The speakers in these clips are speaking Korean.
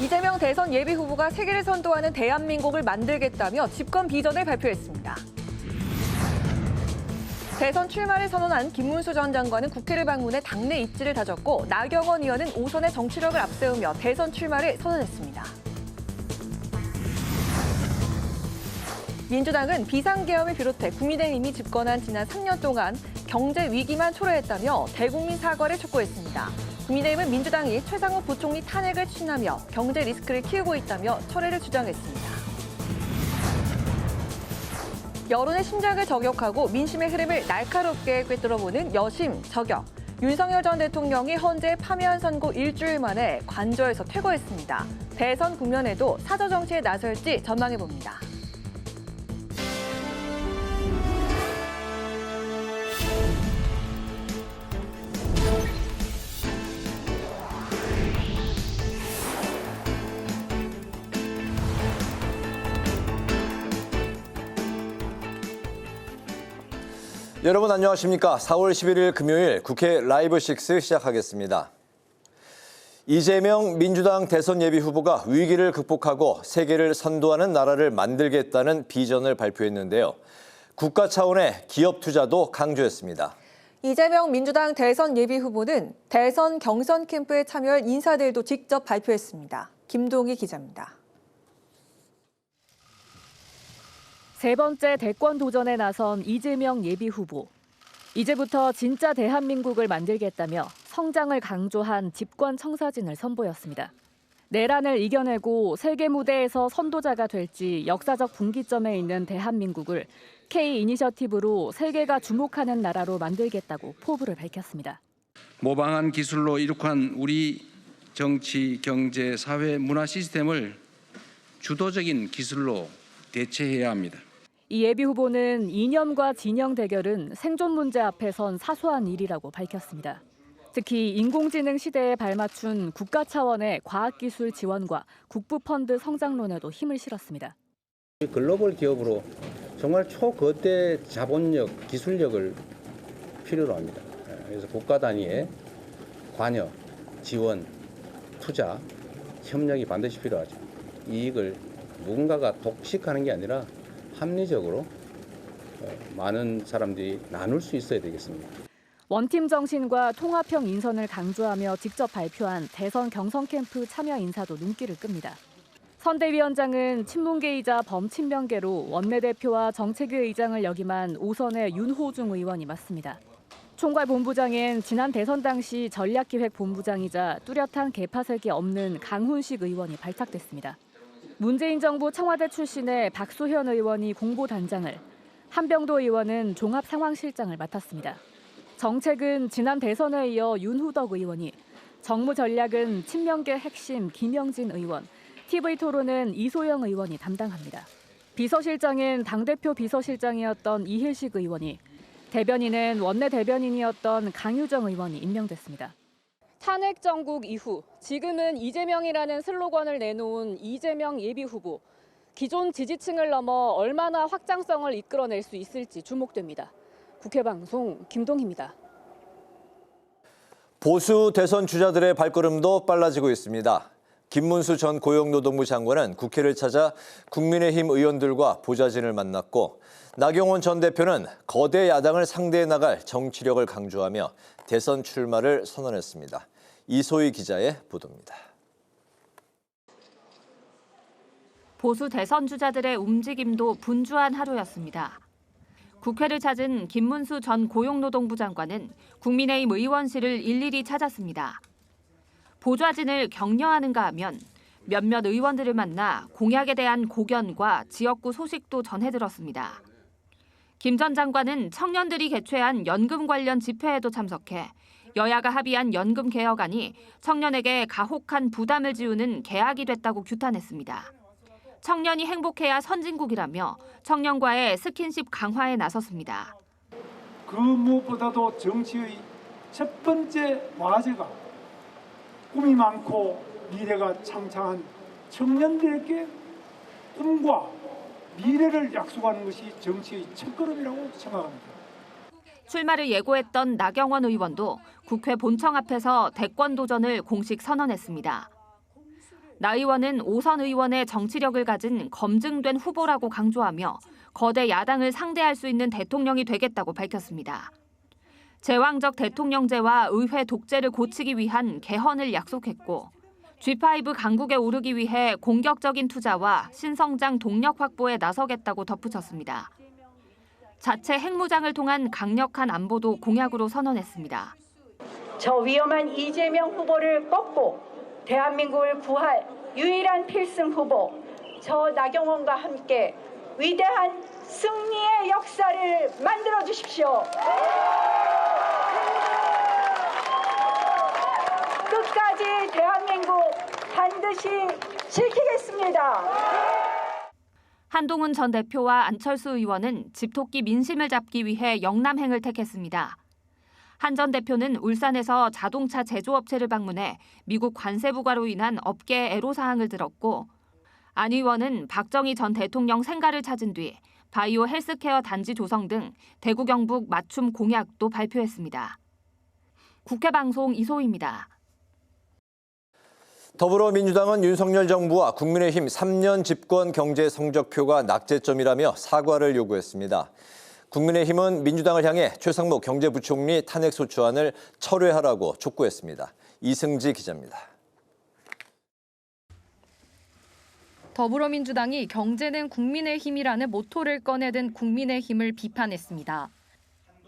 이재명 대선 예비후보가 세계를 선도하는 대한민국을 만들겠다며 집권 비전을 발표했습니다. 대선 출마를 선언한 김문수 전 장관은 국회를 방문해 당내 입지를 다졌고 나경원 의원은 5선의 정치력을 앞세우며 대선 출마를 선언했습니다. 민주당은 비상계엄을 비롯해 국민의힘이 집권한 지난 3년 동안 경제 위기만 초래했다며 대국민 사과를 촉구했습니다. 국민의힘은 민주당이 최상호 부총리 탄핵을 추진하며 경제 리스크를 키우고 있다며 철회를 주장했습니다. 여론의 심장을 저격하고 민심의 흐름을 날카롭게 꿰뚫어보는 여심 저격. 윤석열 전 대통령이 헌재 파면 선고 일주일 만에 관저에서 퇴거했습니다. 대선 국면에도 사저 정치에 나설지 전망해봅니다. 여러분 안녕하십니까? 4월 11일 금요일 국회 라이브 6 시작하겠습니다. 이재명 민주당 대선 예비 후보가 위기를 극복하고 세계를 선도하는 나라를 만들겠다는 비전을 발표했는데요. 국가 차원의 기업 투자도 강조했습니다. 이재명 민주당 대선 예비 후보는 대선 경선 캠프에 참여할 인사들도 직접 발표했습니다. 김동희 기자입니다. 세 번째 대권 도전에 나선 이재명 예비 후보. 이제부터 진짜 대한민국을 만들겠다며 성장을 강조한 집권 청사진을 선보였습니다. 내란을 이겨내고 세계 무대에서 선도자가 될지 역사적 분기점에 있는 대한민국을 K-이니셔티브로 세계가 주목하는 나라로 만들겠다고 포부를 밝혔습니다. 모방한 기술로 이룩한 우리 정치, 경제, 사회, 문화 시스템을 주도적인 기술로 대체해야 합니다. 이 예비 후보는 이념과 진영 대결은 생존 문제 앞에 선 사소한 일이라고 밝혔습니다. 특히 인공지능 시대에 발맞춘 국가 차원의 과학기술 지원과 국부펀드 성장론에도 힘을 실었습니다. 글로벌 기업으로 정말 초거대 자본력, 기술력을 필요로 합니다. 그래서 국가 단위의 관여, 지원, 투자, 협력이 반드시 필요하죠. 이익을 누군가가 독식하는 게 아니라 합리적으로 많은 사람들이 나눌 수 있어야 되겠습니다. 원팀 정신과 통합형 인선을 강조하며 직접 발표한 대선 경선 캠프 참여 인사도 눈길을 끕니다. 선대위원장은 친문계이자 범친명계로 원내대표와 정책위 의장을 역임한 5선의 윤호중 의원이 맡습니다. 총괄본부장엔 지난 대선 당시 전략기획본부장이자 뚜렷한 개파색이 없는 강훈식 의원이 발탁됐습니다. 문재인 정부 청와대 출신의 박수현 의원이 공보단장을, 한병도 의원은 종합상황실장을 맡았습니다. 정책은 지난 대선에 이어 윤후덕 의원이, 정무 전략은 친명계 핵심 김영진 의원, TV토론은 이소영 의원이 담당합니다. 비서실장엔 당대표 비서실장이었던 이힐식 의원이, 대변인은 원내대변인이었던 강유정 의원이 임명됐습니다. 탄핵 정국 이후 지금은 이재명이라는 슬로건을 내놓은 이재명 예비 후보. 기존 지지층을 넘어 얼마나 확장성을 이끌어낼 수 있을지 주목됩니다. 국회방송 김동희입니다. 보수 대선 주자들의 발걸음도 빨라지고 있습니다. 김문수 전 고용노동부 장관은 국회를 찾아 국민의힘 의원들과 보좌진을 만났고 나경원 전 대표는 거대 야당을 상대해 나갈 정치력을 강조하며 대선 출마를 선언했습니다. 이소희 기자의 보도입니다. 보수 대선 주자들의 움직임도 분주한 하루였습니다. 국회를 찾은 김문수 전 고용노동부 장관은 국민의힘 의원실을 일일이 찾았습니다. 보좌진을 격려하는가 하면 몇몇 의원들을 만나 공약에 대한 고견과 지역구 소식도 전해들었습니다. 김 전 장관은 청년들이 개최한 연금 관련 집회에도 참석해 여야가 합의한 연금 개혁안이 청년에게 가혹한 부담을 지우는 개악이 됐다고 규탄했습니다. 청년이 행복해야 선진국이라며 청년과의 스킨십 강화에 나섰습니다. 그 무엇보다도 정치의 첫 번째 과제가 꿈이 많고 미래가 창창한 청년들에게 꿈과 미래를 약속하는 것이 정치의 첫걸음이라고 생각합니다. 출마를 예고했던 나경원 의원도 국회 본청 앞에서 대권 도전을 공식 선언했습니다. 나 의원은 5선 의원의 정치력을 가진 검증된 후보라고 강조하며 거대 야당을 상대할 수 있는 대통령이 되겠다고 밝혔습니다. 제왕적 대통령제와 의회 독재를 고치기 위한 개헌을 약속했고 G5 강국에 오르기 위해 공격적인 투자와 신성장 동력 확보에 나서겠다고 덧붙였습니다. 자체 핵무장을 통한 강력한 안보도 공약으로 선언했습니다. 저 위험한 이재명 후보를 꺾고 대한민국을 구할 유일한 필승 후보 저 나경원과 함께 위대한 승리의 역사를 만들어 주십시오. 끝까지 대한민국 반드시 지키겠습니다. 한동훈 전 대표와 안철수 의원은 집토끼 민심을 잡기 위해 영남행을 택했습니다. 한 전 대표는 울산에서 자동차 제조업체를 방문해 미국 관세 부과로 인한 업계 애로사항을 들었고 안 의원은 박정희 전 대통령 생가를 찾은 뒤 바이오 헬스케어 단지 조성 등 대구 경북 맞춤 공약도 발표했습니다. 국회방송 이소희입니다. 더불어민주당은 윤석열 정부와 국민의힘 3년 집권 경제 성적표가 낙제점이라며 사과를 요구했습니다. 국민의힘은 민주당을 향해 최상목 경제부총리 탄핵소추안을 철회하라고 촉구했습니다. 이승지 기자입니다. 더불어민주당이 경제는 국민의힘이라는 모토를 꺼내든 국민의힘을 비판했습니다.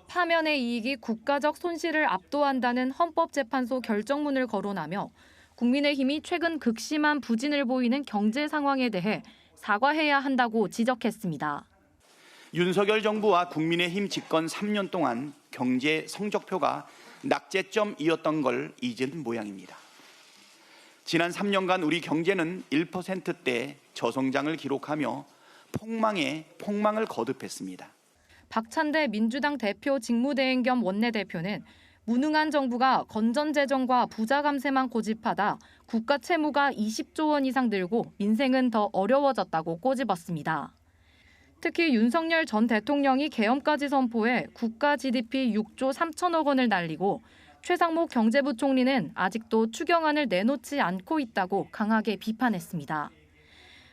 파면의 이익이 국가적 손실을 압도한다는 헌법재판소 결정문을 거론하며 국민의힘이 최근 극심한 부진을 보이는 경제 상황에 대해 사과해야 한다고 지적했습니다. 윤석열 정부와 국민의힘 집권 3년 동안 경제 성적표가 낙제점이었던 걸 잊은 모양입니다. 지난 3년간 우리 경제는 1%대 저성장을 기록하며 폭망에 폭망을 거듭했습니다. 박찬대 민주당 대표 직무대행 겸 원내대표는 무능한 정부가 건전재정과 부자 감세만 고집하다 국가 채무가 20조 원 이상 늘고 민생은 더 어려워졌다고 꼬집었습니다. 특히 윤석열 전 대통령이 계엄까지 선포해 국가 GDP 6조 3천억 원을 날리고 최상목 경제부총리는 아직도 추경안을 내놓지 않고 있다고 강하게 비판했습니다.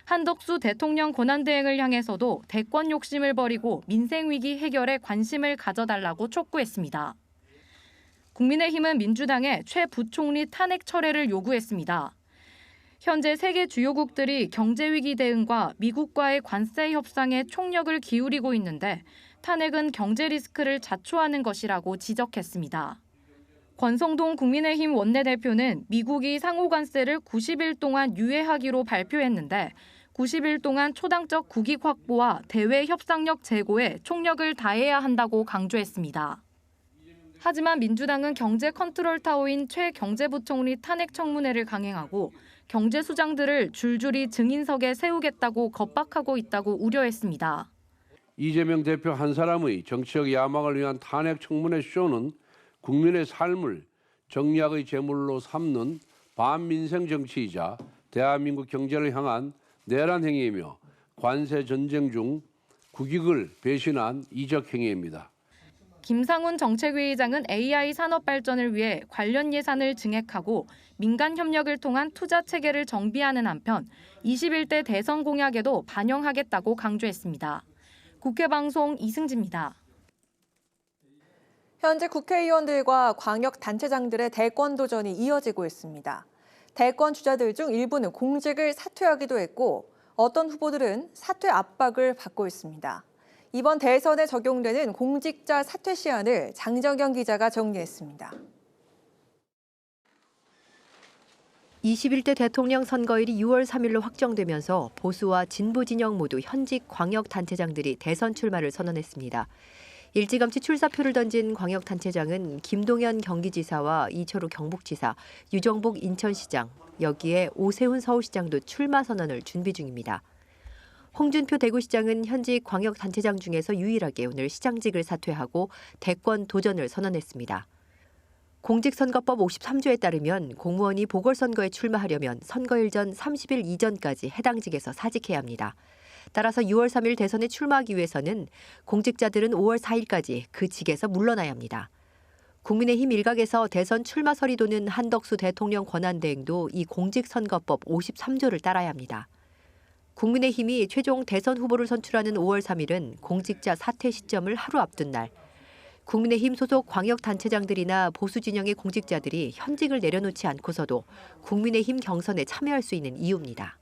한덕수 대통령 권한대행을 향해서도 대권 욕심을 버리고 민생위기 해결에 관심을 가져달라고 촉구했습니다. 국민의힘은 민주당의 최 부총리 탄핵 철회를 요구했습니다. 현재 세계 주요국들이 경제위기 대응과 미국과의 관세 협상에 총력을 기울이고 있는데 탄핵은 경제 리스크를 자초하는 것이라고 지적했습니다. 권성동 국민의힘 원내대표는 미국이 상호관세를 90일 동안 유예하기로 발표했는데 90일 동안 초당적 국익 확보와 대외 협상력 제고에 총력을 다해야 한다고 강조했습니다. 하지만 민주당은 경제 컨트롤 타워인 최 경제부총리 탄핵 청문회를 강행하고 경제 수장들을 줄줄이 증인석에 세우겠다고 겁박하고 있다고 우려했습니다. 이재명 대표 한 사람의 정치적 야망을 위한 탄핵 청문회 쇼는 국민의 삶을 정략의 제물로 삼는 반민생 정치이자 대한민국 경제를 향한 내란 행위이며 관세 전쟁 중 국익을 배신한 이적 행위입니다. 김상훈 정책위의장은 AI 산업 발전을 위해 관련 예산을 증액하고 민간 협력을 통한 투자 체계를 정비하는 한편 21대 대선 공약에도 반영하겠다고 강조했습니다. 국회방송 이승지입니다. 현재 국회의원들과 광역단체장들의 대권 도전이 이어지고 있습니다. 대권 주자들 중 일부는 공직을 사퇴하기도 했고 어떤 후보들은 사퇴 압박을 받고 있습니다. 이번 대선에 적용되는 공직자 사퇴 시한을 장정현 기자가 정리했습니다. 21대 대통령 선거일이 6월 3일로 확정되면서 보수와 진보 진영 모두 현직 광역단체장들이 대선 출마를 선언했습니다. 일찌감치 출사표를 던진 광역단체장은 김동연 경기지사와 이철우 경북지사, 유정복 인천시장, 여기에 오세훈 서울시장도 출마 선언을 준비 중입니다. 홍준표 대구시장은 현직 광역단체장 중에서 유일하게 오늘 시장직을 사퇴하고 대권 도전을 선언했습니다. 공직선거법 53조에 따르면 공무원이 보궐선거에 출마하려면 선거일 전 30일 이전까지 해당 직에서 사직해야 합니다. 따라서 6월 3일 대선에 출마하기 위해서는 공직자들은 5월 4일까지 그 직에서 물러나야 합니다. 국민의힘 일각에서 대선 출마설이 도는 한덕수 대통령 권한대행도 이 공직선거법 53조를 따라야 합니다. 국민의힘이 최종 대선 후보를 선출하는 5월 3일은 공직자 사퇴 시점을 하루 앞둔 날. 국민의힘 소속 광역단체장들이나 보수 진영의 공직자들이 현직을 내려놓지 않고서도 국민의힘 경선에 참여할 수 있는 이유입니다.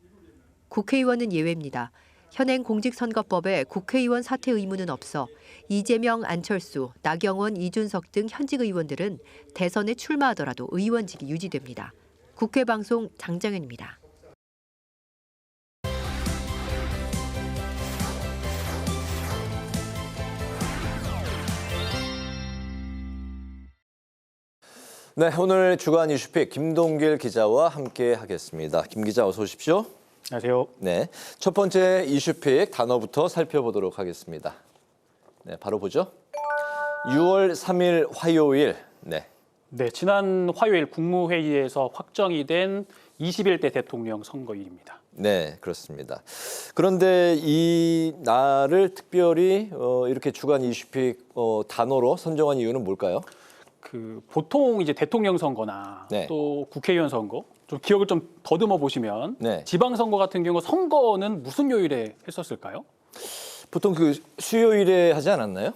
국회의원은 예외입니다. 현행 공직선거법에 국회의원 사퇴 의무는 없어 이재명, 안철수, 나경원, 이준석 등 현직 의원들은 대선에 출마하더라도 의원직이 유지됩니다. 국회방송 장정현입니다. 네, 오늘 주간 이슈픽 김동길 기자와 함께 하겠습니다. 김 기자 어서 오십시오. 안녕하세요. 네, 첫 번째 이슈픽 단어부터 살펴보도록 하겠습니다. 네, 바로 보죠. 6월 3일 화요일. 네, 지난 화요일 국무회의에서 확정이 된 21대 대통령 선거일입니다. 네, 그렇습니다. 그런데 이 날을 특별히 이렇게 주간 이슈픽 단어로 선정한 이유는 뭘까요? 보통 이제 대통령 선거나 네. 또 국회의원 선거 좀 기억을 좀 더듬어 보시면 네. 지방 선거 같은 경우 선거는 무슨 요일에 했었을까요? 보통 수요일에 하지 않았나요?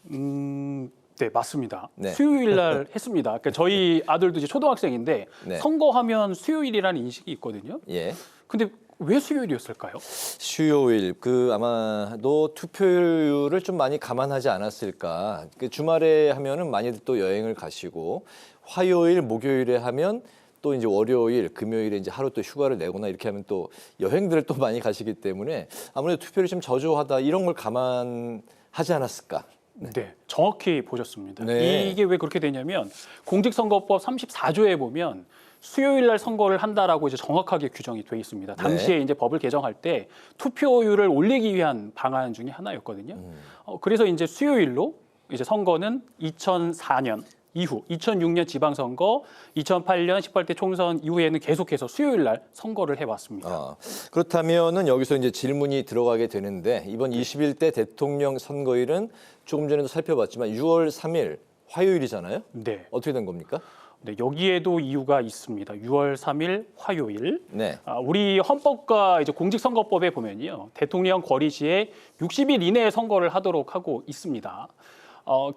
네, 맞습니다. 네. 수요일 날 했습니다. 그러니까 저희 아들도 이제 초등학생인데 네. 선거하면 수요일이라는 인식이 있거든요. 예. 근데 왜 수요일이었을까요? 수요일 아마도 투표율을 좀 많이 감안하지 않았을까. 주말에 하면은 많이들 또 여행을 가시고 화요일, 목요일에 하면 또 이제 월요일, 금요일에 이제 하루 또 휴가를 내거나 이렇게 하면 또 여행들을 또 많이 가시기 때문에 아무래도 투표율이 좀 저조하다 이런 걸 감안하지 않았을까. 네, 정확히 보셨습니다. 네. 이게 왜 그렇게 되냐면 공직선거법 34조에 보면 수요일 날 선거를 한다라고 이제 정확하게 규정이 돼 있습니다. 당시에 네. 이제 법을 개정할 때 투표율을 올리기 위한 방안 중에 하나였거든요. 그래서 이제 수요일로 이제 선거는 2004년 이후 2006년 지방선거, 2008년 18대 총선 이후에는 계속해서 수요일 날 선거를 해왔습니다. 그렇다면은 여기서 이제 질문이 들어가게 되는데 이번 21대 대통령 선거일은 조금 전에도 살펴봤지만 6월 3일 화요일이잖아요. 네. 어떻게 된 겁니까? 네, 여기에도 이유가 있습니다. 6월 3일 화요일. 네. 우리 헌법과 이제 공직선거법에 보면요, 대통령 권리 시에 60일 이내에 선거를 하도록 하고 있습니다.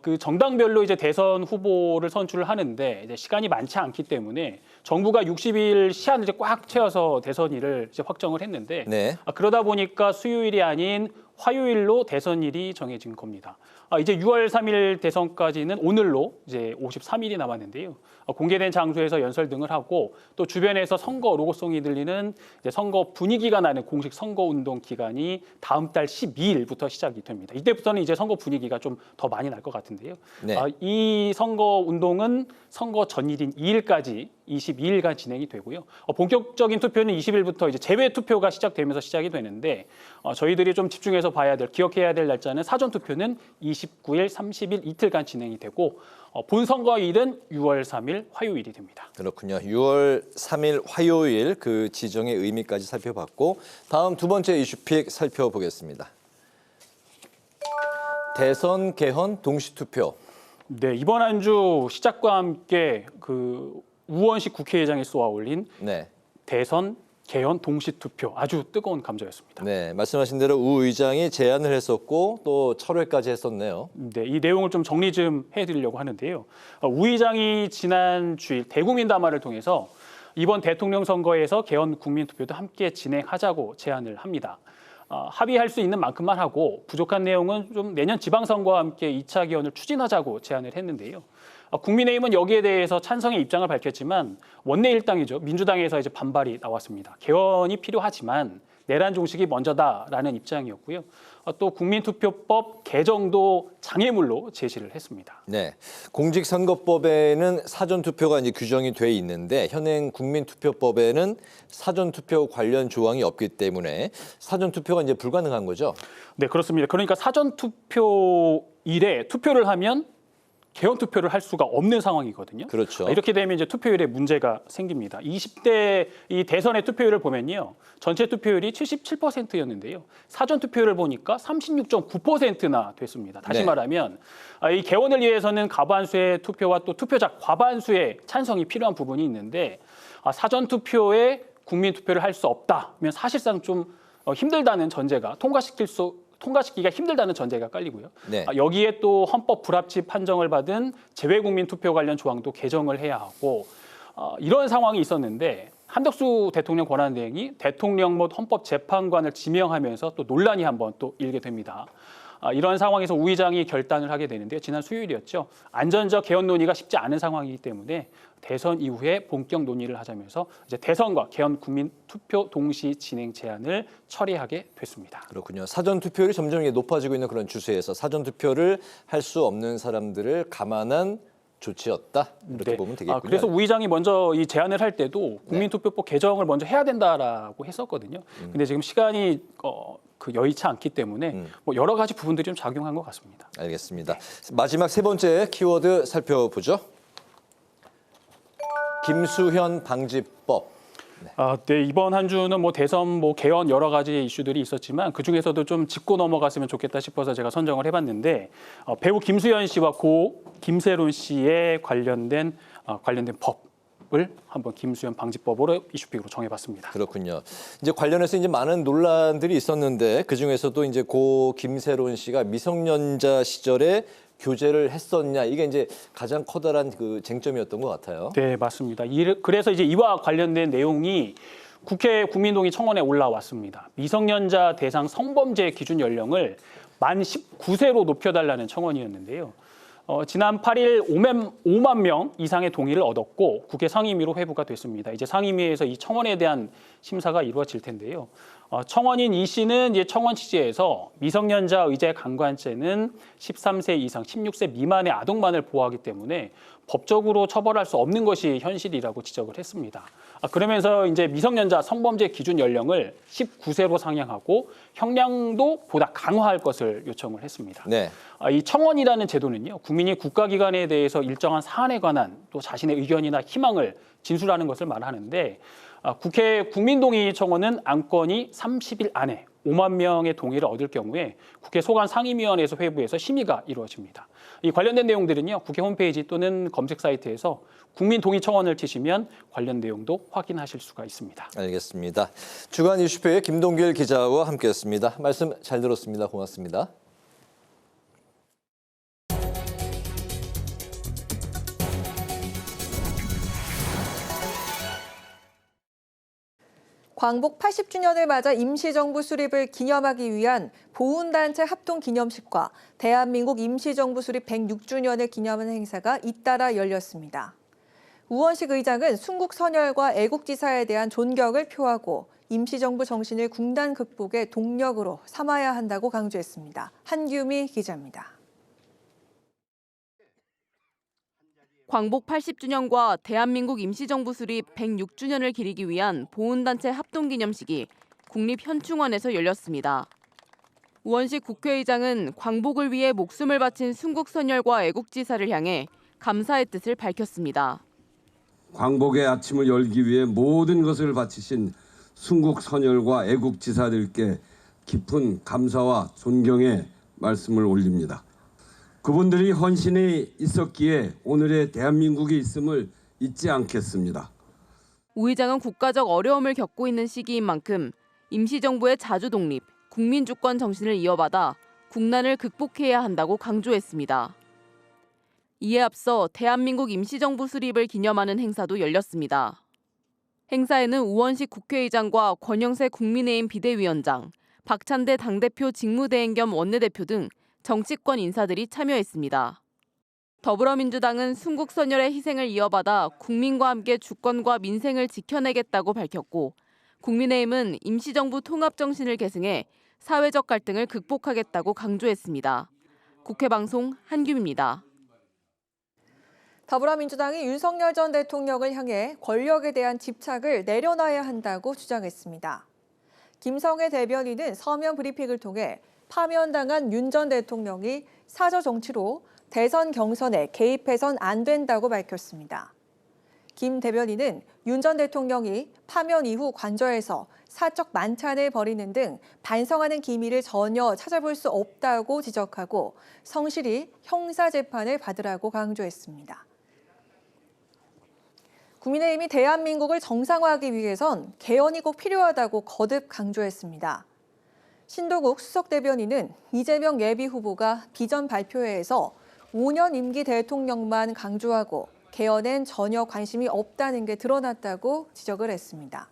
그 정당별로 이제 대선 후보를 선출을 하는데 이제 시간이 많지 않기 때문에 정부가 60일 시한을 이제 꽉 채워서 대선일을 이제 확정을 했는데 네. 그러다 보니까 수요일이 아닌 화요일로 대선일이 정해진 겁니다. 이제 6월 3일 대선까지는 오늘로 이제 53일이 남았는데요. 공개된 장소에서 연설 등을 하고 또 주변에서 선거 로고송이 들리는 이제 선거 분위기가 나는 공식 선거 운동 기간이 다음 달 12일부터 시작이 됩니다. 이때부터는 이제 선거 분위기가 좀 더 많이 날 것 같은데요. 네. 이 선거 운동은 선거 전일인 2일까지 22일간 진행이 되고요. 본격적인 투표는 20일부터 이제 재외 투표가 시작되면서 시작이 되는데 저희들이 좀 집중해서 봐야 될, 기억해야 될 날짜는 사전 투표는 29일, 30일 이틀간 진행이 되고 본선거일은 6월 3일 화요일이 됩니다. 그렇군요. 6월 3일 화요일 그 지정의 의미까지 살펴봤고 다음 두 번째 이슈픽 살펴보겠습니다. 대선 개헌 동시투표. 네, 이번 한 주 시작과 함께 우원식 국회의장이 쏘아올린 네. 대선 개헌 동시투표 아주 뜨거운 감자였습니다. 네, 말씀하신 대로 우 의장이 제안을 했었고 또 철회까지 했었네요. 네, 이 내용을 좀 정리 좀 해드리려고 하는데요. 우 의장이 지난 주일 대국민 담화를 통해서 이번 대통령 선거에서 개헌 국민투표도 함께 진행하자고 제안을 합니다. 합의할 수 있는 만큼만 하고 부족한 내용은 좀 내년 지방선거와 함께 2차 개헌을 추진하자고 제안을 했는데요. 국민의힘은 여기에 대해서 찬성의 입장을 밝혔지만 원내 일당이죠. 민주당에서 이제 반발이 나왔습니다. 개헌이 필요하지만 내란 종식이 먼저다라는 입장이었고요. 또 국민투표법 개정도 장애물로 제시를 했습니다. 네, 공직선거법에는 사전투표가 이제 규정이 돼 있는데 현행 국민투표법에는 사전투표 관련 조항이 없기 때문에 사전투표가 이제 불가능한 거죠? 네, 그렇습니다. 그러니까 사전투표일에 투표를 하면 개헌 투표를 할 수가 없는 상황이거든요. 그렇죠. 이렇게 되면 이제 투표율에 문제가 생깁니다. 20대 이 대선의 투표율을 보면요. 전체 투표율이 77%였는데요. 사전 투표율을 보니까 36.9%나 됐습니다. 다시 네. 말하면 이 개헌을 위해서는 과반수의 투표와 또 투표자 과반수의 찬성이 필요한 부분이 있는데 사전 투표에 국민 투표를 할 수 없다면 사실상 좀 힘들다는 전제가 통과시키기가 힘들다는 전제가 깔리고요. 네. 여기에 또 헌법 불합치 판정을 받은 재외국민 투표 관련 조항도 개정을 해야 하고 이런 상황이 있었는데 한덕수 대통령 권한대행이 대통령 및 헌법재판관을 지명하면서 또 논란이 한번 또 일게 됩니다. 이런 상황에서 우 의장이 결단을 하게 되는데요. 지난 수요일이었죠. 안전적 개헌 논의가 쉽지 않은 상황이기 때문에 대선 이후에 본격 논의를 하자면서 이제 대선과 개헌 국민 투표 동시 진행 제안을 처리하게 됐습니다. 그렇군요. 사전 투표율이 점점 높아지고 있는 그런 추세에서 사전 투표를 할 수 없는 사람들을 감안한 조치였다. 이렇게 보면 되겠군요. 그래서 우 의장이 먼저 이 제안을 할 때도 국민투표법 개정을 먼저 해야 된다라고 했었거든요. 근데 지금 시간이 여의치 않기 때문에 뭐 여러 가지 부분들이 좀 작용한 것 같습니다. 알겠습니다. 마지막 세 번째 키워드 살펴보죠. 김수현 방지법. 네, 이번 한 주는 뭐 대선, 개헌 여러 가지 이슈들이 있었지만 그 중에서도 좀 짚고 넘어갔으면 좋겠다 싶어서 제가 선정을 해봤는데 배우 김수현 씨와 고 김세론 씨의 관련된 법을 한번 김수현 방지법으로 이슈픽으로 정해봤습니다. 그렇군요. 이제 관련해서 이제 많은 논란들이 있었는데 그 중에서도 이제 고 김세론 씨가 미성년자 시절에 교제를 했었냐 이게 이제 가장 커다란 그 쟁점이었던 것 같아요. 네, 맞습니다. 그래서 이제 이와 관련된 내용이 국회 국민동의 청원에 올라왔습니다. 미성년자 대상 성범죄 기준 연령을 만 19세로 높여달라는 청원이었는데요. 지난 8일 5만 명 이상의 동의를 얻었고 국회 상임위로 회부가 됐습니다. 이제 상임위에서 이 청원에 대한 심사가 이루어질 텐데요. 청원인 이 씨는 이제 청원 취지에서 미성년자 의제 강간죄는 13세 이상 16세 미만의 아동만을 보호하기 때문에 법적으로 처벌할 수 없는 것이 현실이라고 지적을 했습니다. 그러면서 이제 미성년자 성범죄 기준 연령을 19세로 상향하고 형량도 보다 강화할 것을 요청을 했습니다. 네. 이 청원이라는 제도는요, 국민이 국가기관에 대해서 일정한 사안에 관한 또 자신의 의견이나 희망을 진술하는 것을 말하는데 국회 국민동의 청원은 안건이 30일 안에 5만 명의 동의를 얻을 경우에 국회 소관 상임위원회에서 회부해서 심의가 이루어집니다. 이 관련된 내용들은요, 국회 홈페이지 또는 검색 사이트에서 국민동의 청원을 치시면 관련 내용도 확인하실 수가 있습니다. 알겠습니다. 주간 이슈표의 김동길 기자와 함께했습니다. 말씀 잘 들었습니다. 고맙습니다. 광복 80주년을 맞아 임시정부 수립을 기념하기 위한 보훈단체 합동기념식과 대한민국 임시정부 수립 106주년을 기념하는 행사가 잇따라 열렸습니다. 우원식 의장은 순국 선열과 애국지사에 대한 존경을 표하고 임시정부 정신을 군단 극복의 동력으로 삼아야 한다고 강조했습니다. 한규미 기자입니다. 광복 80주년과 대한민국 임시정부 수립 106주년을 기리기 위한 보훈단체 합동기념식이 국립현충원에서 열렸습니다. 우원식 국회의장은 광복을 위해 목숨을 바친 순국선열과 애국지사를 향해 감사의 뜻을 밝혔습니다. 광복의 아침을 열기 위해 모든 것을 바치신 순국선열과 애국지사들께 깊은 감사와 존경의 말씀을 올립니다. 그분들이 헌신이 있었기에 오늘의 대한민국이 있음을 잊지 않겠습니다. 우 의장은 국가적 어려움을 겪고 있는 시기인 만큼 임시정부의 자주독립, 국민주권 정신을 이어받아 국난을 극복해야 한다고 강조했습니다. 이에 앞서 대한민국 임시정부 수립을 기념하는 행사도 열렸습니다. 행사에는 우원식 국회의장과 권영세 국민의힘 비대위원장, 박찬대 당대표 직무대행 겸 원내대표 등 정치권 인사들이 참여했습니다. 더불어민주당은 순국선열의 희생을 이어받아 국민과 함께 주권과 민생을 지켜내겠다고 밝혔고 국민의힘은 임시정부 통합정신을 계승해 사회적 갈등을 극복하겠다고 강조했습니다. 국회방송 한규미입니다. 더불어민주당이 윤석열 전 대통령을 향해 권력에 대한 집착을 내려놔야 한다고 주장했습니다. 김성애 대변인은 서면 브리핑을 통해 파면당한 윤 전 대통령이 사저 정치로 대선 경선에 개입해선 안 된다고 밝혔습니다. 김 대변인은 윤 전 대통령이 파면 이후 관저에서 사적 만찬을 벌이는 등 반성하는 기미를 전혀 찾아볼 수 없다고 지적하고 성실히 형사재판을 받으라고 강조했습니다. 국민의힘이 대한민국을 정상화하기 위해선 개헌이 꼭 필요하다고 거듭 강조했습니다. 신도국 수석 대변인은 이재명 예비후보가 비전 발표회에서 5년 임기 대통령만 강조하고 개헌엔 전혀 관심이 없다는 게 드러났다고 지적을 했습니다.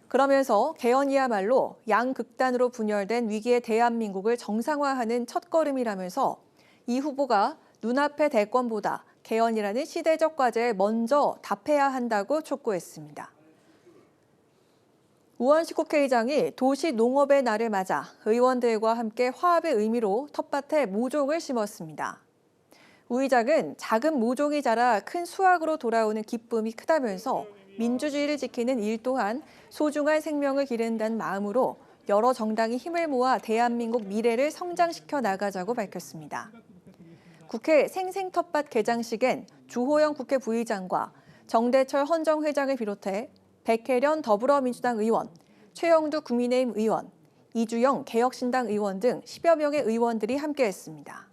그러면서 개헌이야말로 양극단으로 분열된 위기의 대한민국을 정상화하는 첫걸음이라면서 이 후보가 눈앞의 대권보다 개헌이라는 시대적 과제에 먼저 답해야 한다고 촉구했습니다. 우원식 국회의장이 도시농업의 날을 맞아 의원들과 함께 화합의 의미로 텃밭에 모종을 심었습니다. 우 의장은 작은 모종이 자라 큰 수확으로 돌아오는 기쁨이 크다면서 민주주의를 지키는 일 또한 소중한 생명을 기른다는 마음으로 여러 정당이 힘을 모아 대한민국 미래를 성장시켜 나가자고 밝혔습니다. 국회 생생텃밭 개장식엔 주호영 국회 부의장과 정대철 헌정회장을 비롯해 백혜련 더불어민주당 의원, 최영두 국민의힘 의원, 이주영 개혁신당 의원 등 10여 명의 의원들이 함께했습니다.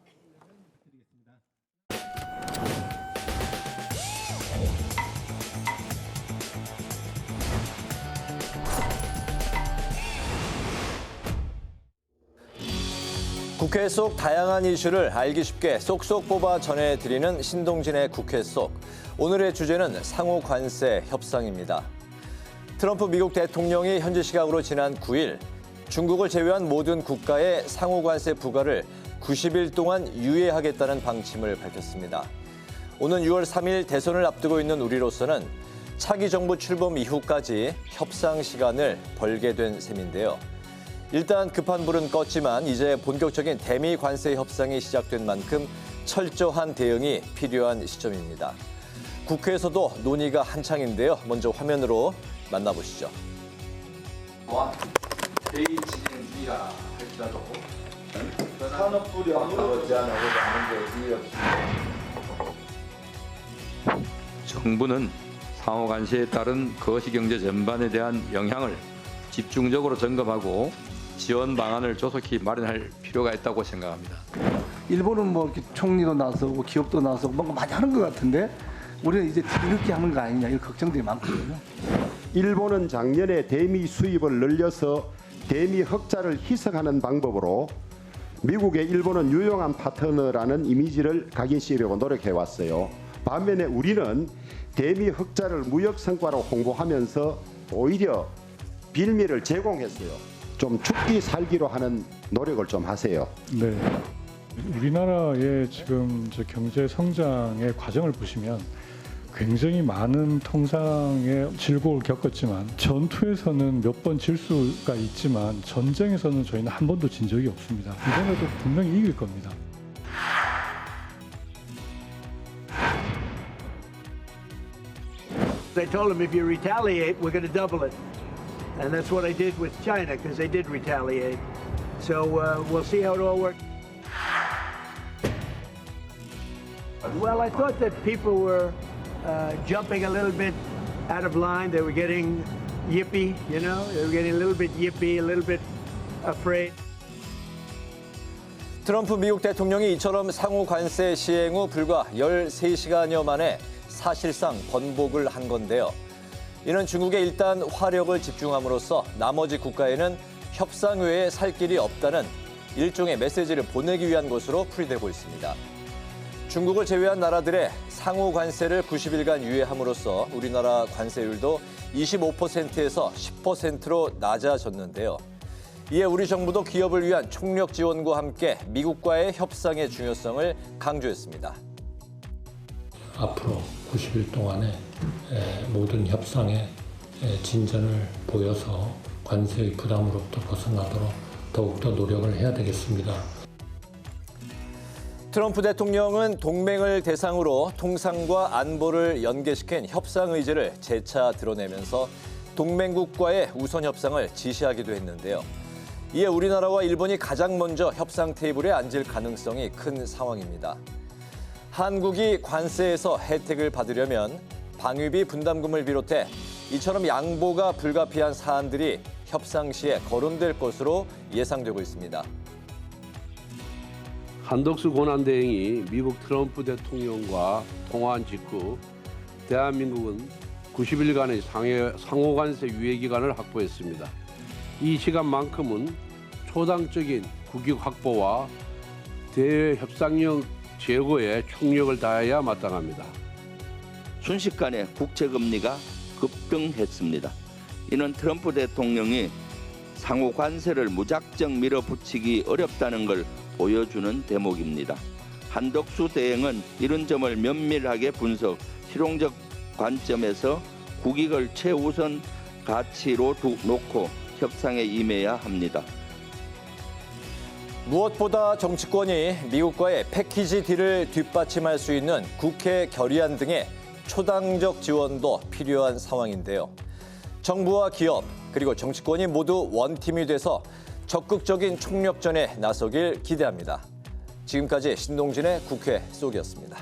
국회 속 다양한 이슈를 알기 쉽게 쏙쏙 뽑아 전해드리는 신동진의 국회 속. 오늘의 주제는 상호 관세 협상입니다. 트럼프 미국 대통령이 현지 시각으로 지난 9일 중국을 제외한 모든 국가의 상호 관세 부과를 90일 동안 유예하겠다는 방침을 밝혔습니다. 오는 6월 3일 대선을 앞두고 있는 우리로서는 차기 정부 출범 이후까지 협상 시간을 벌게 된 셈인데요. 일단 급한 불은 껐지만 이제 본격적인 대미 관세 협상이 시작된 만큼 철저한 대응이 필요한 시점입니다. 국회에서도 논의가 한창인데요. 먼저 화면으로 만나보시죠. 회의 진행 중이라 할지라도 산업부령으로 제안하고자 하는데 이의 없습니다. 정부는 상호 관세에 따른 거시경제 전반에 대한 영향을 집중적으로 점검하고 지원 방안을 조속히 마련할 필요가 있다고 생각합니다. 일본은 뭐 이렇게 총리도 나서고 기업도 나서고 뭔가 많이 하는 것 같은데 우리는 이제 뒤늦게 하는 거 아니냐 이런 걱정들이 많거든요. 일본은 작년에 대미 수입을 늘려서 대미 흑자를 희석하는 방법으로 미국의 일본은 유용한 파트너라는 이미지를 각인시키려고 노력해왔어요. 반면에 우리는 대미 흑자를 무역 성과로 홍보하면서 오히려 빌미를 제공했어요. 좀 죽기 살기로 하는 노력을 좀 하세요. 네, 우리나라의 지금 경제 성장의 과정을 보시면 굉장히 많은 통상의 질곡을 겪었지만 전투에서는 몇 번 질 수가 있지만 전쟁에서는 저희는 한 번도 진 적이 없습니다. 이번에도 분명히 이길 겁니다. They told him if you retaliate, we're going to double it. And that's what I did with China, because they did retaliate. So we'll see how it all works. Well, I thought that people were jumping a little bit out of line. They were getting yippy, you know? They were getting a little bit yippy, a little bit afraid. 트럼프 미국 대통령이 이처럼 상호 관세 시행 후 불과 13시간여 만에 사실상 번복을 한 건데요. 이는 중국에 일단 화력을 집중함으로써 나머지 국가에는 협상 외에 살 길이 없다는 일종의 메시지를 보내기 위한 것으로 풀이되고 있습니다. 중국을 제외한 나라들의 상호 관세를 90일간 유예함으로써 우리나라 관세율도 25%에서 10%로 낮아졌는데요. 이에 우리 정부도 기업을 위한 총력 지원과 함께 미국과의 협상의 중요성을 강조했습니다. 앞으로 90일 동안에 모든 협상에 진전을 보여서 관세의 부담으로부터 벗어나도록 더욱더 노력을 해야 되겠습니다. 트럼프 대통령은 동맹을 대상으로 통상과 안보를 연계시킨 협상 의지를 재차 드러내면서 동맹국과의 우선 협상을 지시하기도 했는데요. 이에 우리나라와 일본이 가장 먼저 협상 테이블에 앉을 가능성이 큰 상황입니다. 한국이 관세에서 혜택을 받으려면 방위비 분담금을 비롯해 이처럼 양보가 불가피한 사안들이 협상 시에 거론될 것으로 예상되고 있습니다. 한덕수 고난대행이 미국 트럼프 대통령과 통화한 직후 대한민국은 90일간의 상호관세 유예 기간을 확보했습니다. 이 시간만큼은 초당적인 국익 확보와 대외 협상력 제고에 총력을 다해야 마땅합니다. 순식간에 국채금리가 급등했습니다. 이는 트럼프 대통령이 상호 관세를 무작정 밀어붙이기 어렵다는 걸 보여주는 대목입니다. 한덕수 대행은 이런 점을 면밀하게 분석, 실용적 관점에서 국익을 최우선 가치로 놓고 협상에 임해야 합니다. 무엇보다 정치권이 미국과의 패키지 딜을 뒷받침할 수 있는 국회 결의안 등의 초당적 지원도 필요한 상황인데요. 정부와 기업 그리고 정치권이 모두 원팀이 돼서 적극적인 총력전에 나서길 기대합니다. 지금까지 신동진의 국회 속이었습니다.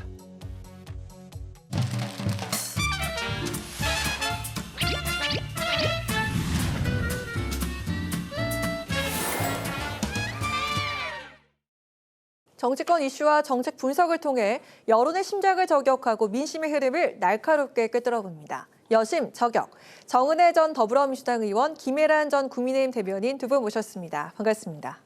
정치권 이슈와 정책 분석을 통해 여론의 심장을 저격하고 민심의 흐름을 날카롭게 꿰뚫어봅니다. 여심 저격. 정은혜 전 더불어민주당 의원, 김혜란 전 국민의힘 대변인 두 분 모셨습니다. 반갑습니다.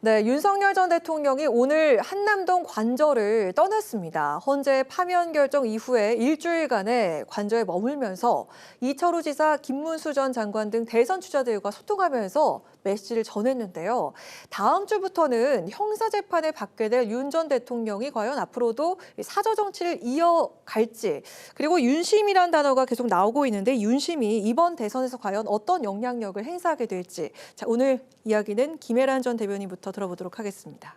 네, 윤석열 전 대통령이 오늘 한남동 관저를 떠났습니다. 헌재 파면 결정 이후에 일주일간의 관저에 머물면서 이철우 지사, 김문수 전 장관 등 대선 주자들과 소통하면서 메시지를 전했는데요. 다음 주부터는 형사재판을 받게 될 윤 전 대통령이 과연 앞으로도 사저 정치를 이어갈지, 그리고 윤심이란 단어가 계속 나오고 있는데 윤심이 이번 대선에서 과연 어떤 영향력을 행사하게 될지, 자, 오늘 이야기는 김혜란 전 대변인부터 들어보도록 하겠습니다.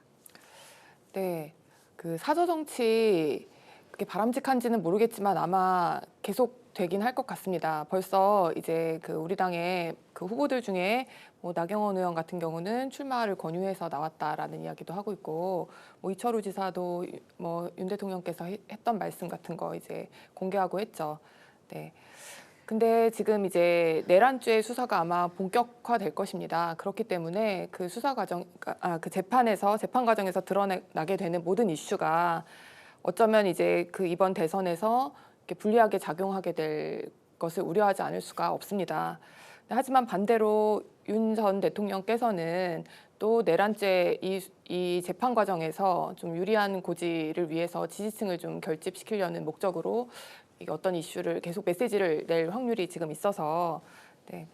네, 그 사저 정치 그게 바람직한지는 모르겠지만 아마 계속 되긴 할 것 같습니다. 벌써 이제 그 우리 당의 그 후보들 중에 뭐 나경원 의원 같은 경우는 출마를 권유해서 나왔다라는 이야기도 하고 있고, 뭐 이철우 지사도 뭐 윤 대통령께서 했던 말씀 같은 거 이제 공개하고 했죠. 네. 근데 지금 이제 내란죄 수사가 아마 본격화될 것입니다. 그렇기 때문에 그 수사 과정, 그 재판 과정에서 드러나게 되는 모든 이슈가 어쩌면 이제 그 이번 대선에서 이렇게 불리하게 작용하게 될 것을 우려하지 않을 수가 없습니다. 하지만 반대로 윤 전 대통령께서는 또 내란죄 이 재판 과정에서 좀 유리한 고지를 위해서 지지층을 좀 결집시키려는 목적으로 이게 어떤 이슈를 계속 메시지를 낼 확률이 지금 있어서, 네.